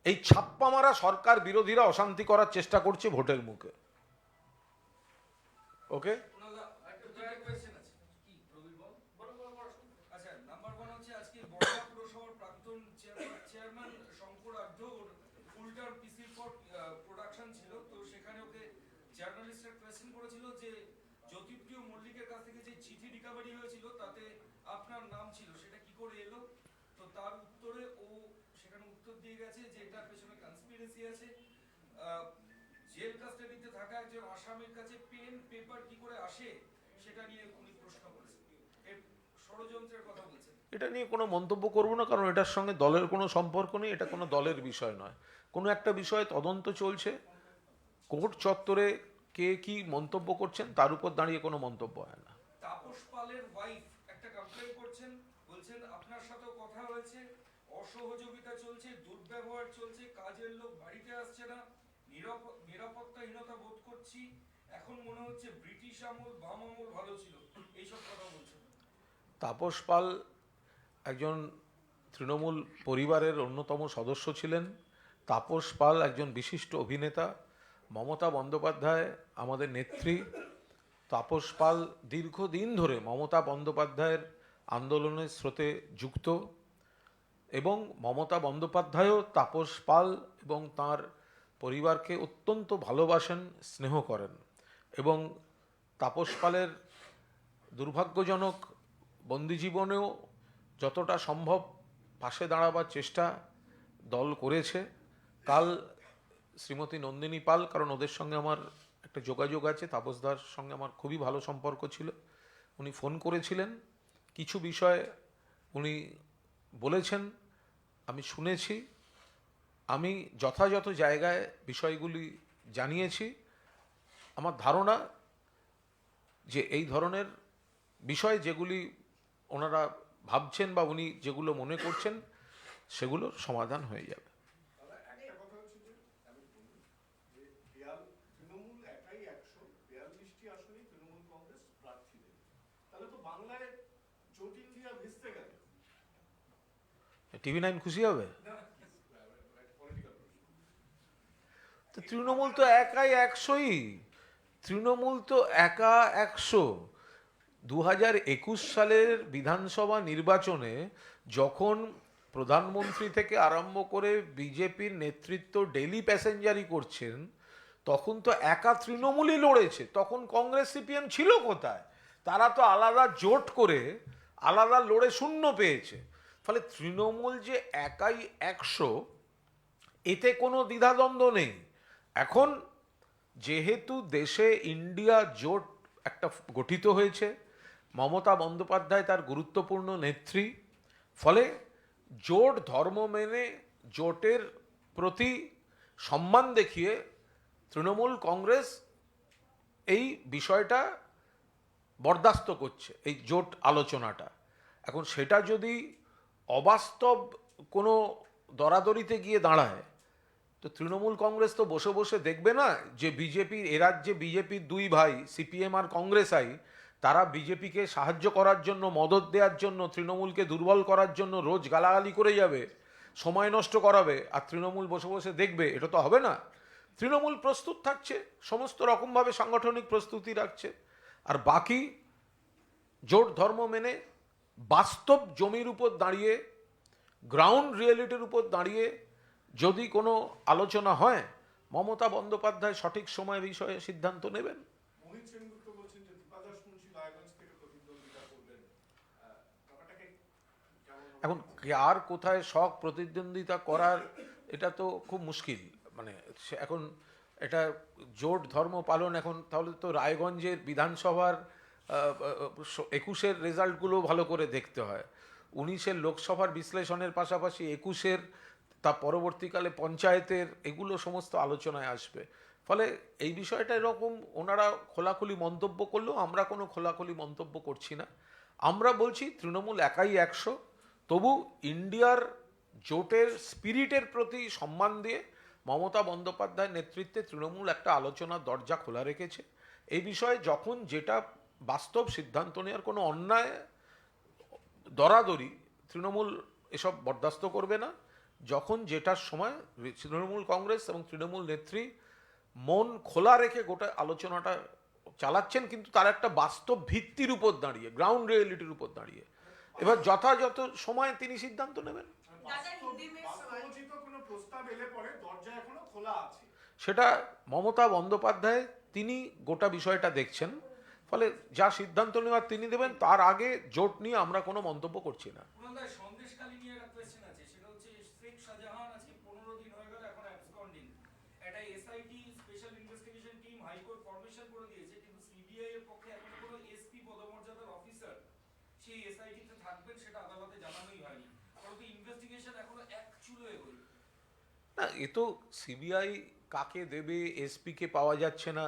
এই ছাপ্পা মারা সরকার বিরোধীরা অশান্তি করার চেষ্টা করছে ভোটের মুখে। ওকে, আচ্ছা, নাম্বার 1 হচ্ছে আজকে বড়লা পুরসভার প্রাক্তন চেয়ারম্যান শঙ্কর আঢ্যর ফুল টার্ম পিসির ফর প্রোডাকশন ছিল, তো সেখানে ওকে জার্নালিস্টরা কোয়েশ্চেন করেছিল যে জ্যোতিপ্রিয় মল্লিকের কাছ থেকে যে চিঠি রিকভারি হয়েছিল তাতে আপনার নাম ছিল, সেটা কি করে এলো? তো তার উত্তরে ও সেখানে উত্তর দিয়ে গেছে যে এটার পেছনে কনস্পিরেসি আছে। জেল কাস্টাডিতে থাকা একজন আসামির কাছে পেন পেপার কি করে আসে সেটা নিয়ে উনি প্রশ্ন করেছেন, এর ষড়যন্ত্রের কথা বলছেন। এটা নিয়ে কোনো মন্তব্য করব না, কারণ এটার সঙ্গে দলের কোনো সম্পর্ক নেই, এটা কোনো দলের বিষয় নয়। কোনো একটা বিষয়ে তদন্ত চলছে, কোর্ট চত্বরে কে কি মন্তব্য করছেন তার উপর দাঁড়িয়ে কোনো মন্তব্য হয় না। তাপস পালের ওয়াইফ একটা কমপ্লেইন করছেন, বলছেন আপনার সাথেও কথা হয়েছে, অসহযোগিতা চলছে, দুর্ব্যবহার চলছে, কাজের লোক বাড়িতে আসছে না, নিরাপত্তাহীনতা বোধ করছি, এখন মনে হচ্ছে ব্রিটিশ আমল বাম আমল ভালো ছিল, এইসব কথা বলছেন। তাপস পাল একজন তৃণমূল পরিবারের অন্যতম সদস্য ছিলেন। তাপস পাল একজন বিশিষ্ট অভিনেতা। মমতা বন্দ্যোপাধ্যায় আমাদের নেত্রী। তাপস পাল দীর্ঘদিন ধরে মমতা বন্দ্যোপাধ্যায়ের আন্দোলনের স্রোতে যুক্ত, এবং মমতা বন্দ্যোপাধ্যায়ও তাপস পাল এবং তার পরিবারকে অত্যন্ত ভালোবাসেন, স্নেহ করেন। এবং তাপস পালের দুর্ভাগ্যজনক বন্দি জীবনেও যতটা সম্ভব পাশে দাঁড়াবার চেষ্টা দল করেছে। কাল শ্রীমতী নন্দিনী পাল, কারণ ওদের সঙ্গে আমার একটা যোগাযোগ আছে, তাপসদার সঙ্গে আমার খুবই ভালো সম্পর্ক ছিল, উনি ফোন করেছিলেন, কিছু বিষয় উনি বলেছেন, আমি শুনেছি, আমি যথাযথ জায়গায় বিষয়গুলি জানিয়েছি। আমার ধারণা যে এই ধরনের বিষয় যেগুলি ওনারা ভাবছেন বা উনি যেগুলো মনে করছেন সেগুলোর সমাধান হয়ে যাবে। একটা কথা হচ্ছে যে আমি বলি যে তৃণমূল একাই 142টি আসনে তৃণমূল কংগ্রেস প্রার্থী দেবে, তাহলে তো বাংলায় জোট ইন্ডিয়া ভেস্তে গেল। TV9 খুশি হবে? পলিটিক্যাল প্রশ্ন। তো তৃণমূল তো একাই 100ই, তৃণমূল তো একা 100। 2021 সালের বিধানসভা নির্বাচনে যখন প্রধানমন্ত্রী থেকে আরম্ভ করে বিজেপির নেতৃত্ব ডেলি প্যাসেঞ্জারি করছেন, তখন তো একা তৃণমূলই লড়েছে। তখন কংগ্রেস সিপিএম ছিল কোথায়? তারা তো আলাদা জোট করে আলাদা লড়ে শূন্য পেয়েছে। ফলে তৃণমূল যে একাই 100, এতে কোনো দ্বিধাদ্বন্দ্ব নেই। এখন যেহেতু দেশে ইন্ডিয়া জোট একটা গঠিত হয়েছে, মমতা বন্দ্যোপাধ্যায় তার গুরুত্বপূর্ণ নেত্রী, ফলে জোট ধর্ম মেনে জোটের প্রতি সম্মান দেখিয়ে তৃণমূল কংগ্রেস এই বিষয়টা বরদাস্ত করছে, এই জোট আলোচনাটা। এখন সেটা যদি অবাস্তব কোনো দরাদরিতে গিয়ে দাঁড়ায়, তো তৃণমূল কংগ্রেস তো বসে বসে দেখবে না যে বিজেপির এ রাজ্যে বিজেপির দুই ভাই সিপিএম আর কংগ্রেসাই, তারা বিজেপিকে সাহায্য করার জন্য, মদত দেওয়ার জন্য, তৃণমূলকে দুর্বল করার জন্য রোজ গালাগালি করে যাবে, সময় নষ্ট করাবে, আর তৃণমূল বসে বসে দেখবে। এটা তো হবে না। তৃণমূল প্রস্তুত থাকছে, সমস্ত রকমভাবে সাংগঠনিক প্রস্তুতি রাখছে, আর বাকি জোট ধর্ম মেনে বাস্তব জমির উপর দাঁড়িয়ে, গ্রাউন্ড রিয়েলিটির উপর দাঁড়িয়ে যদি কোনো আলোচনা হয়, মমতা বন্দ্যোপাধ্যায় সঠিক সময় বিষয়ে সিদ্ধান্ত নেবেন। মোহিত সেনগুপ্ত বলছেন যে দীপাদাস মুন্সি রায়গঞ্জ থেকে প্রতিদ্বন্দ্বিতা করবেন, ব্যাপারটাকে কেমন? এখন আর কোথায় শখ প্রতিদ্বন্দ্বিতা করার, এটা তো খুব মুশকিল। মানে এখন এটা জোট ধর্ম পালন, এখন তাহলে তো রায়গঞ্জের বিধানসভার 21-এর রেজাল্টগুলো ভালো করে দেখতে হয়। 19-এর লোকসভার বিশ্লেষণের পাশাপাশি 21-এর, তা পরবর্তীকালে পঞ্চায়েতের, এগুলো সমস্ত আলোচনায় আসবে। ফলে এই বিষয়টা এরকম ওনারা খোলাখুলি মন্তব্য করলেও আমরা কোনো খোলাখুলি মন্তব্য করছি না। আমরা বলছি তৃণমূল একাই 100, তবু ইন্ডিয়ার জোটের স্পিরিটের প্রতি সম্মান দিয়ে মমতা বন্দ্যোপাধ্যায়ের নেতৃত্বে তৃণমূল একটা আলোচনার দরজা খোলা রেখেছে। এই বিষয়ে যখন যেটা বাস্তব সিদ্ধান্ত নেওয়ার, কোনো অন্যায় দরাদরি তৃণমূল এসব বরদাস্ত করবে না। যখন যেটার সময় তৃণমূল কংগ্রেস এবং তৃণমূল নেত্রী মন খোলা রেখে গোটা আলোচনাটা চালাচ্ছেন, কিন্তু তার একটা বাস্তব ভিত্তির উপর দাঁড়িয়ে, গ্রাউন্ড রিয়েলিটির উপর দাঁড়িয়ে। এবার যথাযথ সময়ে তিনি সিদ্ধান্ত নেবেন। বাস্তবোচিত কোনো প্রস্তাব এলে পরে দরজা এখনো খোলা আছে। সেটা মমতা বন্দ্যোপাধ্যায় তিনি গোটা বিষয়টা দেখছেন, ফলে যা সিদ্ধান্ত নেওয়ার তিনি দেবেন। তার আগে জোট নিয়ে আমরা কোনো মন্তব্য করছি না। পুরন্দায় সন্দেশখালী নিয়ে একটা কোয়েশ্চেন আছে, সেটা হচ্ছে শেখ শাহজাহান আজকে 15 দিন হয়ে গেল এখন অ্যাবসকন্ডিং। একটা SIT special investigation team high court formation করে দিয়েছে, কিন্তু সিবিআই এর পক্ষে এখন কোনো এসপি পদমর্যাদার অফিসার সেই এসআইটি তে থাকবেন সেটা আদালতে জানানোই হয়নি। পরন্তু ইনভেস্টিগেশন এখনো এক চুলো এগোয়। না, এ তো সিবিআই কাকে দেবে, এসপি কে পাওয়া যাচ্ছে না,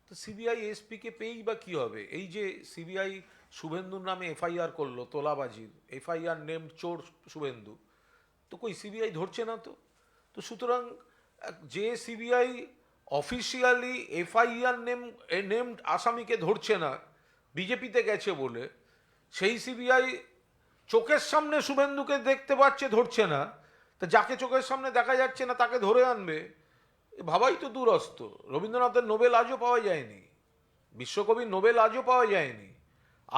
তো সিবিআই এসপি কে পেয়েই বা কি হবে? এই যে সিবিআই শুভেন্দুর নামে এফআইআর করলো তোলাবাজির, এফআইআর নেম চোর শুভেন্দু, তো কই সিবিআই ধরছে না তো। তো সুতরাং যে সিবিআই অফিসিয়ালি এফআইআর নেমড আসামিকে ধরছে না বিজেপিতে গেছে বলে, সেই সিবিআই চোখের সামনে শুভেন্দুকে দেখতে পাচ্ছে, ধরছে না, তা যাকে চোখের সামনে দেখা যাচ্ছে না তাকে ধরে আনবে, এ ভাবাই তো দূরস্থ। রবীন্দ্রনাথের নোবেল আজও পাওয়া যায়নি, বিশ্বকবির নোবেল আজও পাওয়া যায়নি,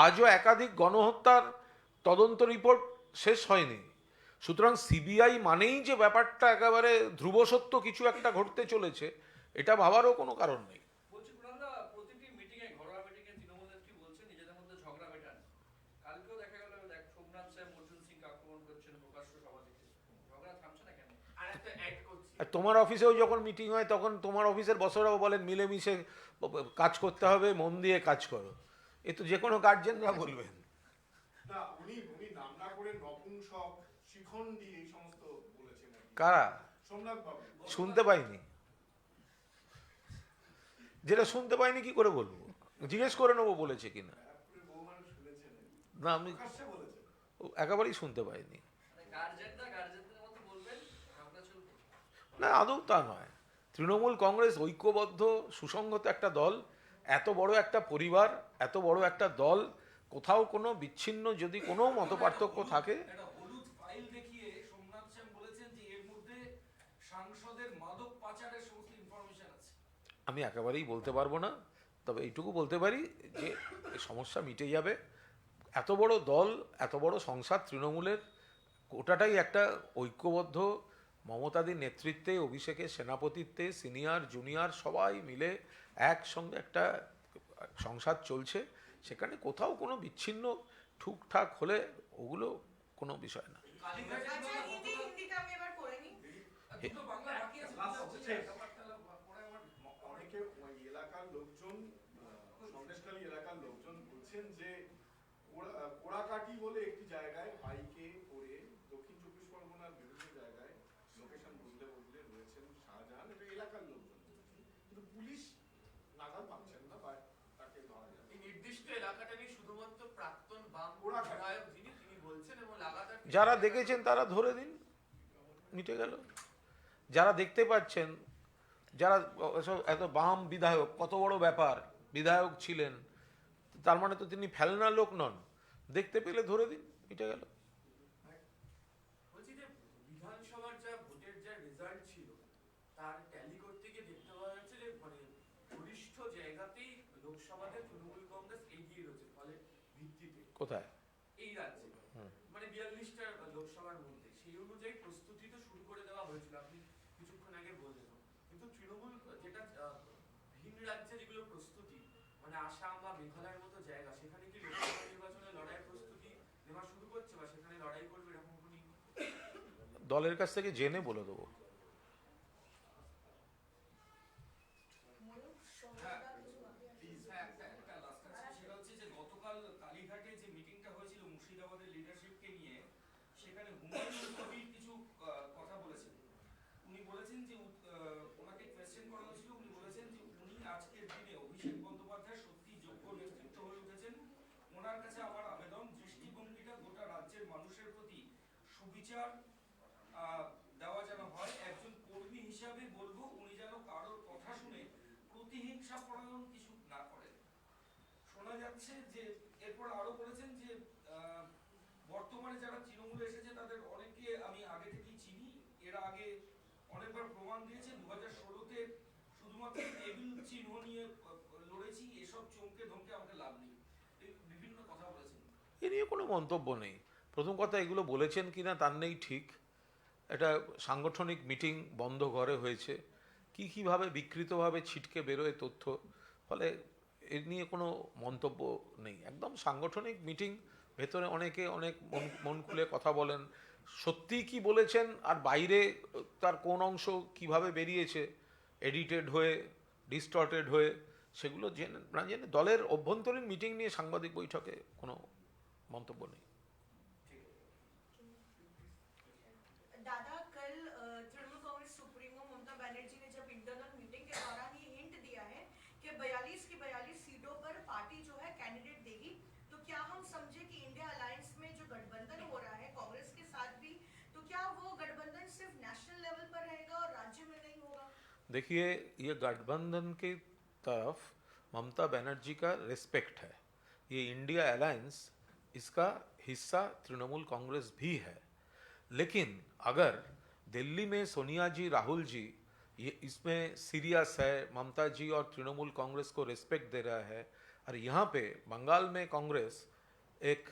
আজও একাধিক গণহত্যার তদন্ত রিপোর্ট শেষ হয়নি। সুতরাং সিবিআই মানেই যে ব্যাপারটা একেবারে ধ্রুবসত্য কিছু একটা ঘটতে চলেছে, এটা ভাবারও কোনো কারণ নেই। বলছি পুরন্দা, প্রতিটি মিটিং এ, ঘরোয়া মিটিং এ তৃণমূল নেত্রী বলছেন নিজেদের মধ্যে ঝগড়া মেটান। কালকেও দেখা গেল সোমনাথ সাহেব অর্জুন সিং আক্রমণ করছেন প্রকাশ্য সভা থেকে। ঝগড়া থামছে না কেন? আর একটা অ্যাড করছি, আর তোমার অফিসেও যখন মিটিং হয় তখন তোমার অফিসের বসরাও বলেন মিলেমিশে কাজ করতে হবে, মন দিয়ে কাজ করো। এ তো যে কোনো গার্জেনরা বলবেন। না, উনি নাম না করে নপুংসক, শিখণ্ডী এই সমস্ত বলেছেন আর কি। কারা? সোমনাথ বাবু। শুনতে পাইনি। যেটা শুনতে পাইনি কি করে বলবো? জিজ্ঞেস করে নেবো বলেছে কিনা। তারপরে বহু মানুষ শুনেছেন আর কি। না, আমি প্রকাশ্যে বলেছেন। একেবারেই শুনতে পাইনি। মানে গার্জেনরা গার্জেনদের মতো বলবেন, ঝগড়া চলবে। না, আদৌ তা নয়। তৃণমূল কংগ্রেস ঐক্যবদ্ধ সুসংগত একটা দল, এত বড় একটা পরিবার, এত বড় একটা দল, কোথাও কোনো বিচ্ছিন্ন যদি কোনো মতপার্থক্য থাকে, একটা হলুদ ফাইল দেখিয়ে সোমনাথ সেন বলেছেন যে এর মধ্যে সাংসদের মাদক পাচারের সমস্ত ইনফরমেশন আছে। আমি একেবারেই বলতে পারবো না, তবে এইটুকু বলতে পারি যে এই সমস্যা মিটে যাবে। এত বড় দল, এত বড় সংসদ তৃণমূলের, গোটাটাই একটা ঐক্যবদ্ধ মমতাদির নেতৃত্বে, অভিষেকের সেনাপতিত্বে, সিনিয়র জুনিয়র সবাই মিলে একসঙ্গে একটা সংসদ চলছে। সেখানে কোথাও কোনো বিচ্ছিন্ন ঠুকঠাক হলে ওগুলো কোনো বিষয় না। কালীঘাটে আচ্ছা, হিন্দিটা আমি এবার করে নিই। দুটো বাংলা বাকি আছে, Last বুঝতে হচ্ছে- ব্যাপারটা পরে আবার অনেকে ওই এলাকার লোকজন, সন্দেশখালী এলাকার লোকজন বলছেন যে কোড়াকাটি বলে একটি জায়গায় বাইকে করে দক্ষিণ চব্বিশ পরগনার বিভিন্ন জায়গায় লোকেশন বদলে বদলে রয়েছেন শাহজাহান। এটা এলাকার লোকজন বলছেন, কিন্তু পুলিশ নাগাল পাচ্ছেন না বা তাকে ধরা যাবে। এই নির্দিষ্ট এলাকাটা নিয়ে শুধুমাত্র প্রাক্তন বাম ওরা বিধায়ক তিনি বলছেন এবং লাগাতার যারা দেখেছেন তারা ধরে দিন, মিটে গেল। যারা দেখতে পাচ্ছেন, যারা এত বাম বিধায়ক, কত বড় ব্যাপার, বিধায়ক ছিলেন, তার মানে তো তিনি ফেলনা লোক নন, দেখতে পেলে ধরে দিন, মিটে গেল। বলছি যে বিধানসভার যা ভোটের যা রেজাল্ট ছিল তার ট্যালি করতে গিয়ে দেখতে পাওয়া যাচ্ছে যে মানে বরিষ্ঠ জায়গাতেই লোকসভাতে তৃণমূল কংগ্রেস এগিয়ে রয়েছে, ফলে ভিত্তিতে কোথায়? এই রাজ্যে মানে 42টা লোকসভার মধ্যে সেই অনুযায়ী প্রস্তুতি তো শুরু করে দেওয়া হয়েছিল, আপনি কিছুক্ষণ আগে বললেন। কিন্তু তৃণমূল যেটা ভিন রাজ্যে যেগুলো প্রস্তুতি মানে আসাম বা মেঘালয়ের মতো জায়গা, সেখানে কি লোকসভা নির্বাচনে লড়াইয়ের প্রস্তুতি নেওয়া শুরু করছে বা সেখানে লড়াই করবে এরকম কোনো দলের কাছ থেকে জেনে বলে দেবো। একটা লাস্ট আছে, সেটা হচ্ছে যে গতকাল কালীঘাটে যে মিটিংটা হয়েছিল মুর্শিদাবাদের লিডারশিপকে নিয়ে, সেখানে হুমায়ুন কবির কিছু কথা বলেছেন। উনি বলেছেন যে ওনাকে কোয়েশ্চেন করা হয়েছিল, উনি বলেছেন যে উনি আজকের দিনে অভিষেক বন্দ্যোপাধ্যায় সত্যি যোগ্য নেতৃত্ব হয়ে উঠেছেন। ওনার কাছে আমার আবেদন, দৃষ্টিভঙ্গিটা গোটা রাজ্যের মানুষের প্রতি সুবিচার দেওয়া যেন হয়। একজন কর্মী হিসাবে বলবো, উনি যেন কারোর কথা শুনে প্রতিহিংসা পরায়ণ কিছু না করেন। শোনা যাচ্ছে যে এরপর আরো বলেছেন যে বর্তমানে যারা তৃণমূলে এসেছে তাদের অনেকে আমি আগে থেকেই চিনি, এরা আগে অনেকবার প্রমাণ দিয়েছে। 2016-তে শুধুমাত্র টেবিল চিহ্ন নিয়ে লড়েছে। এ নিয়ে কোনো মন্তব্য নেই। প্রথম কথা, এগুলো বলেছেন কিনা তার নেই ঠিক। এটা সাংগঠনিক মিটিং বন্ধ ঘরে হয়েছে, কীভাবে বিকৃতভাবে ছিটকে বেরোয় তথ্য, ফলে এ নিয়ে কোনো মন্তব্য নেই। একদম সাংগঠনিক মিটিং, ভেতরে অনেকে অনেক মন খুলে কথা বলেন, সত্যিই কি বলেছেন আর বাইরে তার কোন অংশ কিভাবে বেরিয়েছে এডিটেড হয়ে, ডিস্টর্টেড হয়ে, সেগুলো জেনে না জেনে দলের অভ্যন্তরীণ মিটিং নিয়ে সাংবাদিক বৈঠকে কোনো মন্তব্য নেই। दादा, कल तृणमूल कांग्रेस सुप्रीमो ममता बनर्जी ने जब इंटरनल मीटिंग के दौरान ये हिंट दिया है कि 42 की 42 सीटों पर पार्टी जो है कैंडिडेट देगी, तो क्या हम समझे कि इंडिया अलायंस में जो गठबंधन हो रहा है कांग्रेस के साथ भी, तो क्या वो गठबंधन सिर्फ नेशनल लेवल पर रहेगा और राज्य में नहीं होगा? देखिए, ये गठबंधन की तरफ ममता बनर्जी का रिस्पेक्ट है। ये इंडिया अलायंस, इसका हिस्सा तृणमूल कांग्रेस भी है। लेकिन अगर दिल्ली में सोनिया जी, राहुल जी ये इसमें सीरियस है, ममता जी और तृणमूल कांग्रेस को रिस्पेक्ट दे रहा है, और यहाँ पे बंगाल में कांग्रेस एक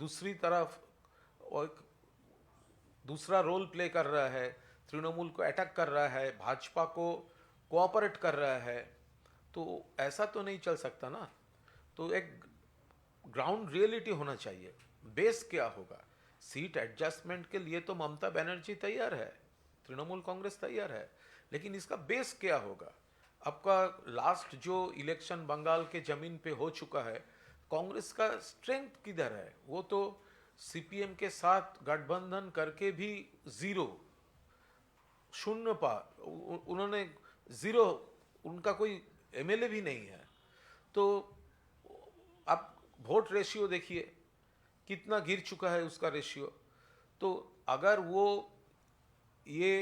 दूसरी तरफ एक दूसरा रोल प्ले कर रहा है, तृणमूल को अटैक कर रहा है, भाजपा को कोऑपरेट कर रहा है, तो ऐसा तो नहीं चल सकता ना। तो एक ग्राउंड रियलिटी होना चाहिए। बेस क्या होगा? सीट एडजस्टमेंट के लिए तो ममता बनर्जी तैयार है, तृणमूल कांग्रेस तैयार है, लेकिन इसका बेस क्या होगा? आपका लास्ट जो इलेक्शन बंगाल के जमीन पे हो चुका है, कांग्रेस का स्ट्रेंथ किधर है? वो तो सीपीएम के साथ गठबंधन करके भी जीरो, शून्य उन्होंने जीरो, उनका कोई एमएलए भी नहीं है। तो आप वोट रेशियो देखिए कितना गिर चुका है उसका रेशियो। तो अगर वो ये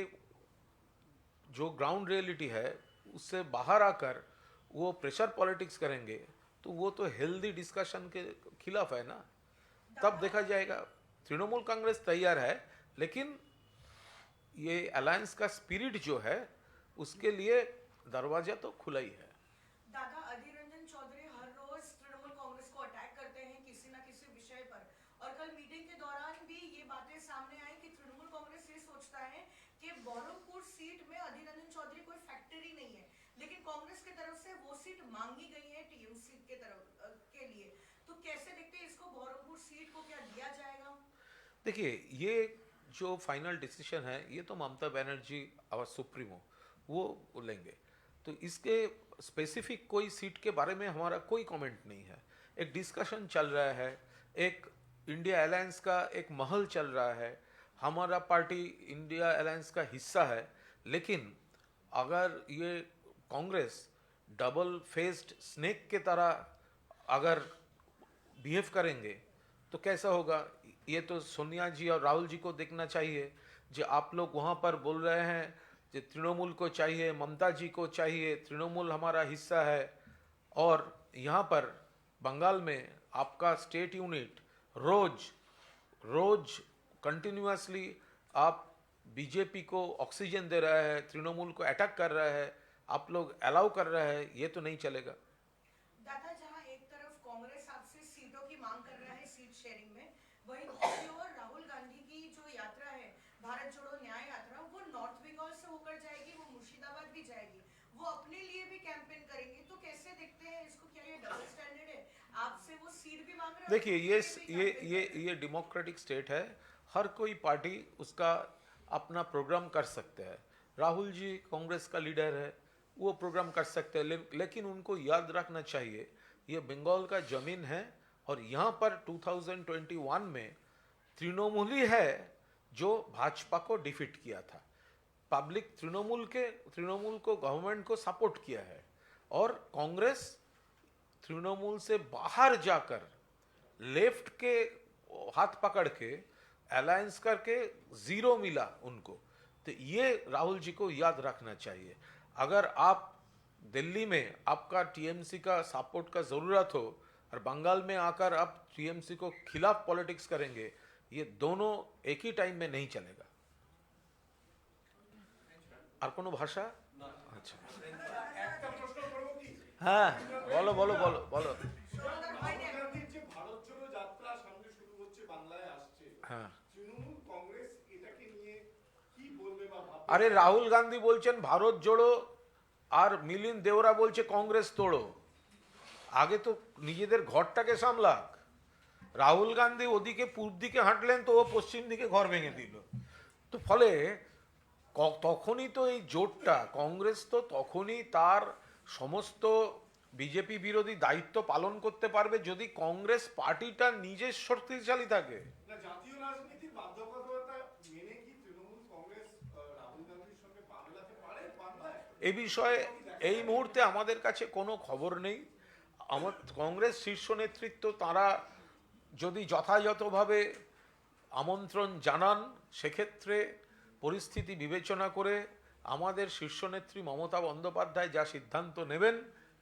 जो ग्राउंड रियलिटी है उससे बाहर आकर वो प्रेशर पॉलिटिक्स करेंगे, तो वो तो हेल्दी डिस्कशन के खिलाफ है ना। तब देखा जाएगा। तृणमूल कांग्रेस तैयार है, लेकिन ये अलायंस का स्पिरिट जो है उसके लिए दरवाजा तो खुला ही है। दादा, अधीर रंजन चौधरी हर रोज तृणमूल कांग्रेस को अटैक करते हैं किसी न किसी विषय पर, और कल मीटिंग के दौरान भी ये बातें सामने आई कि तृणमूल कांग्रेस ये सोचता है कि बहरमपुर सीट में अधीर रंजन चौधरी कोई फैक्टर ही नहीं है, लेकिन कांग्रेस की तरफ से वो सीट मांगी गई है टीएमसी के तरफ के लिए, तो कैसे देखते हैं इसको? बहरमपुर सीट को क्या दिया जाएगा? देखिए, ये जो फाइनल डिसीजन है ये तो ममता बनर्जी और सुप्रीमो वो लेंगे। तो इसके स्पेसिफिक कोई सीट के बारे में हमारा कोई कमेंट नहीं है। एक डिस्कशन चल रहा है, एक इंडिया अलायंस का एक महल चल रहा है, हमारा पार्टी इंडिया अलायंस का हिस्सा है, लेकिन अगर ये कांग्रेस डबल फेस्ड स्नेक के तरह अगर बिहेव करेंगे तो कैसा होगा? ये तो सोनिया जी और राहुल जी को देखना चाहिए। जो आप लोग वहाँ पर बोल रहे हैं जो तृणमूल को चाहिए, ममता जी को चाहिए, तृणमूल हमारा हिस्सा है, और यहाँ पर बंगाल में आपका स्टेट यूनिट रोज कंटिन्यूअसली आप बीजेपी को ऑक्सीजन दे रहा है, तृणमूल को अटैक कर रहा है, आप लोग अलाउ कर रहे हैं, ये तो नहीं चलेगा। दादा, जहां एक तरफ कांग्रेस आपसे सीटों की मांग कर रहा है सीट शेयरिंग में, वहीं दूसरी ओर राहुल गांधी की जो यात्रा है भारत जोड़ो न्याय यात्रा, वो नॉर्थ बंगाल से होकर जाएगी, वो मुर्शिदाबाद भी जाएगी, वो अपने लिए भी कैंपेन करेंगे, तो कैसे देखते हैं इसको? क्या ये डबल स्टैंडर्ड है? आपसे वो सीट भी मांग रहे हैं। देखिए, ये डेमोक्रेटिक स्टेट है, हर कोई पार्टी उसका अपना प्रोग्राम कर सकते हैं। राहुल जी कांग्रेस का लीडर है, वो प्रोग्राम कर सकते हैं, लेकिन उनको याद रखना चाहिए ये बंगाल का जमीन है, और यहाँ पर 2021 में तृणमूल ही है जो भाजपा को डिफीट किया था। पब्लिक तृणमूल को गवर्नमेंट को सपोर्ट किया है, और कांग्रेस तृणमूल से बाहर जाकर लेफ्ट के हाथ पकड़ के अलायंस करके जीरो मिला उनको। तो ये राहुल जी को याद रखना चाहिए। अगर आप दिल्ली में आपका टीएमसी का सपोर्ट का ज़रूरत हो और बंगाल में आकर आप टीएमसी को खिलाफ पॉलिटिक्स करेंगे, ये दोनों एक ही टाइम में नहीं चलेगा। আর কোনো ভাষা? আচ্ছা, একটা প্রশ্ন করবো কি? হ্যাঁ, বলো বলো বলো বলো। রাহুল গান্ধীর যে ভারত জোড়ো যাত্রা আরে রাহুল গান্ধী বলছেন ভারত জোড়ো, আর মিলিন্দ দেওরা বলছে কংগ্রেস তোড়ো। আগে তো নিজেদের ঘরটাকে সামলাক। রাহুল গান্ধী ওদিকে পূর্ব দিকে হাঁটলেন তো ও পশ্চিম দিকে ঘর ভেঙে দিল। তো ফলে তখনই তো এই জোটটা, কংগ্রেস তো তখনই তার সমস্ত বিজেপি বিরোধী দায়িত্ব পালন করতে পারবে যদি কংগ্রেস পার্টিটা নিজের শক্তিশালী থাকে। না, জাতীয় রাজনীতির বাধ্যবাধকতা মেনে কি তৃণমূল কংগ্রেস রাহুল গান্ধীর সঙ্গে পা মেলাতে পারে বাংলায়? এ বিষয়ে এই মুহূর্তে আমাদের কাছে কোনো খবর নেই। আমার কংগ্রেস শীর্ষ নেতৃত্ব তারা যদি যথাযথভাবে আমন্ত্রণ জানান, সেক্ষেত্রে পরিস্থিতি বিবেচনা করে আমাদের শীর্ষ নেত্রী মমতা বন্দ্যোপাধ্যায় যা সিদ্ধান্ত নেবেন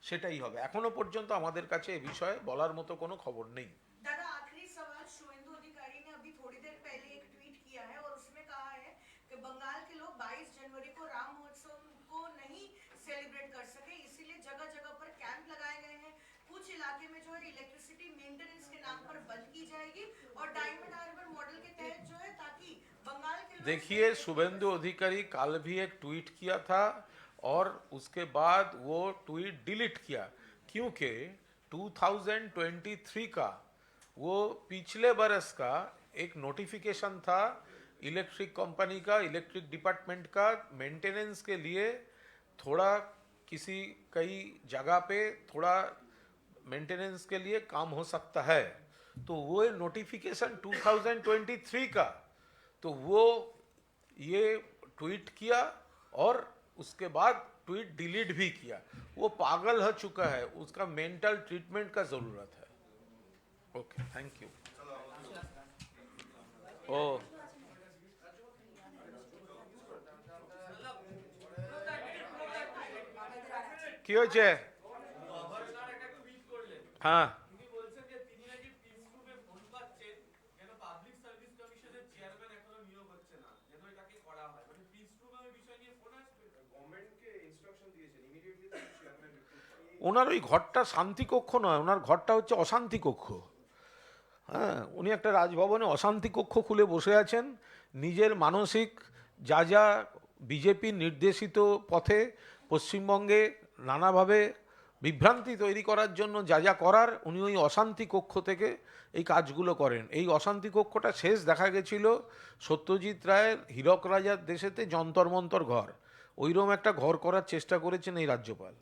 সেটাই হবে। এখনো পর্যন্ত আমাদের কাছে এ বিষয়ে বলার মতো কোনো খবর নেই। दादा आखिरी सवाल, शुभेंदु अधिकारी ने अभी थोड़ी देर पहले एक ट्वीट किया है और उसमें कहा है कि बंगाल के लोग 22 जनवरी को राम महोत्सव को नहीं सेलिब्रेट कर सके, इसीलिए जगह जगह पर कैंप लगाए गए हैं। कुछ इलाके में जो है इलेक्ट्रिसिटी मेंटेनेंस के नाम पर बंद की जाएगी और डायमंड हार्बर मॉडल के तहत जो है ताकि बंगाल के लोग देखिए, शुभेंदु अधिकारी कल भी एक ट्वीट किया था और उसके बाद वो ट्वीट डिलीट किया, क्योंकि 2023 का वो पिछले बरस का एक नोटिफिकेशन था इलेक्ट्रिक कंपनी का, इलेक्ट्रिक डिपार्टमेंट का, मेंटेनेंस के लिए थोड़ा किसी कई जगह पे थोड़ा मेंटेनेंस के लिए काम हो सकता है। तो वो नोटिफिकेशन 2023 का, तो वो ये ट्वीट किया और उसके बाद ट्वीट डिलीट भी किया। वो पागल हो चुका है, उसका मेंटल ट्रीटमेंट का ज़रूरत है। Okay, thank you. ओ কি হয়েছে? হ্যাঁ, তিনি বলছেন যে তিনি নাকি পিস গ্রুপে ফোন পাচ্ছেন কেন পাবলিক সার্ভিস কমিশনের চেয়ারম্যান এখনো নিয়োগ হচ্ছে না, যেন এটাকে করা হয়। মানে পিস গ্রুপের বিষয় নিয়ে ফোন আসবে, গভর্নমেন্টকে ইনস্ট্রাকশন দিয়েছেন ইমিডিয়েটলি চেয়ারম্যান রিক্রুট। ওনার ওই ঘরটা শান্তিকক্ষ নয়, ওনার ঘরটা হচ্ছে অশান্তি কক্ষ। হ্যাঁ, উনি একটা রাজভবনে অশান্তি কক্ষ খুলে বসে আছেন। নিজের মানসিক যা যা বিজেপির নির্দেশিত পথে পশ্চিমবঙ্গে নানাভাবে বিভ্রান্তি তৈরি করার জন্য যা যা করার, উনি ওই অশান্তি কক্ষ থেকে এই কাজগুলো করেন। এই অশান্তি কক্ষটা শেষ দেখা গেছিল সত্যজিৎ রায়ের হীরক রাজার দেশেতে যন্তর মন্তর ঘর। ওইরকম একটা ঘর করার চেষ্টা করেছেন এই রাজ্যপাল।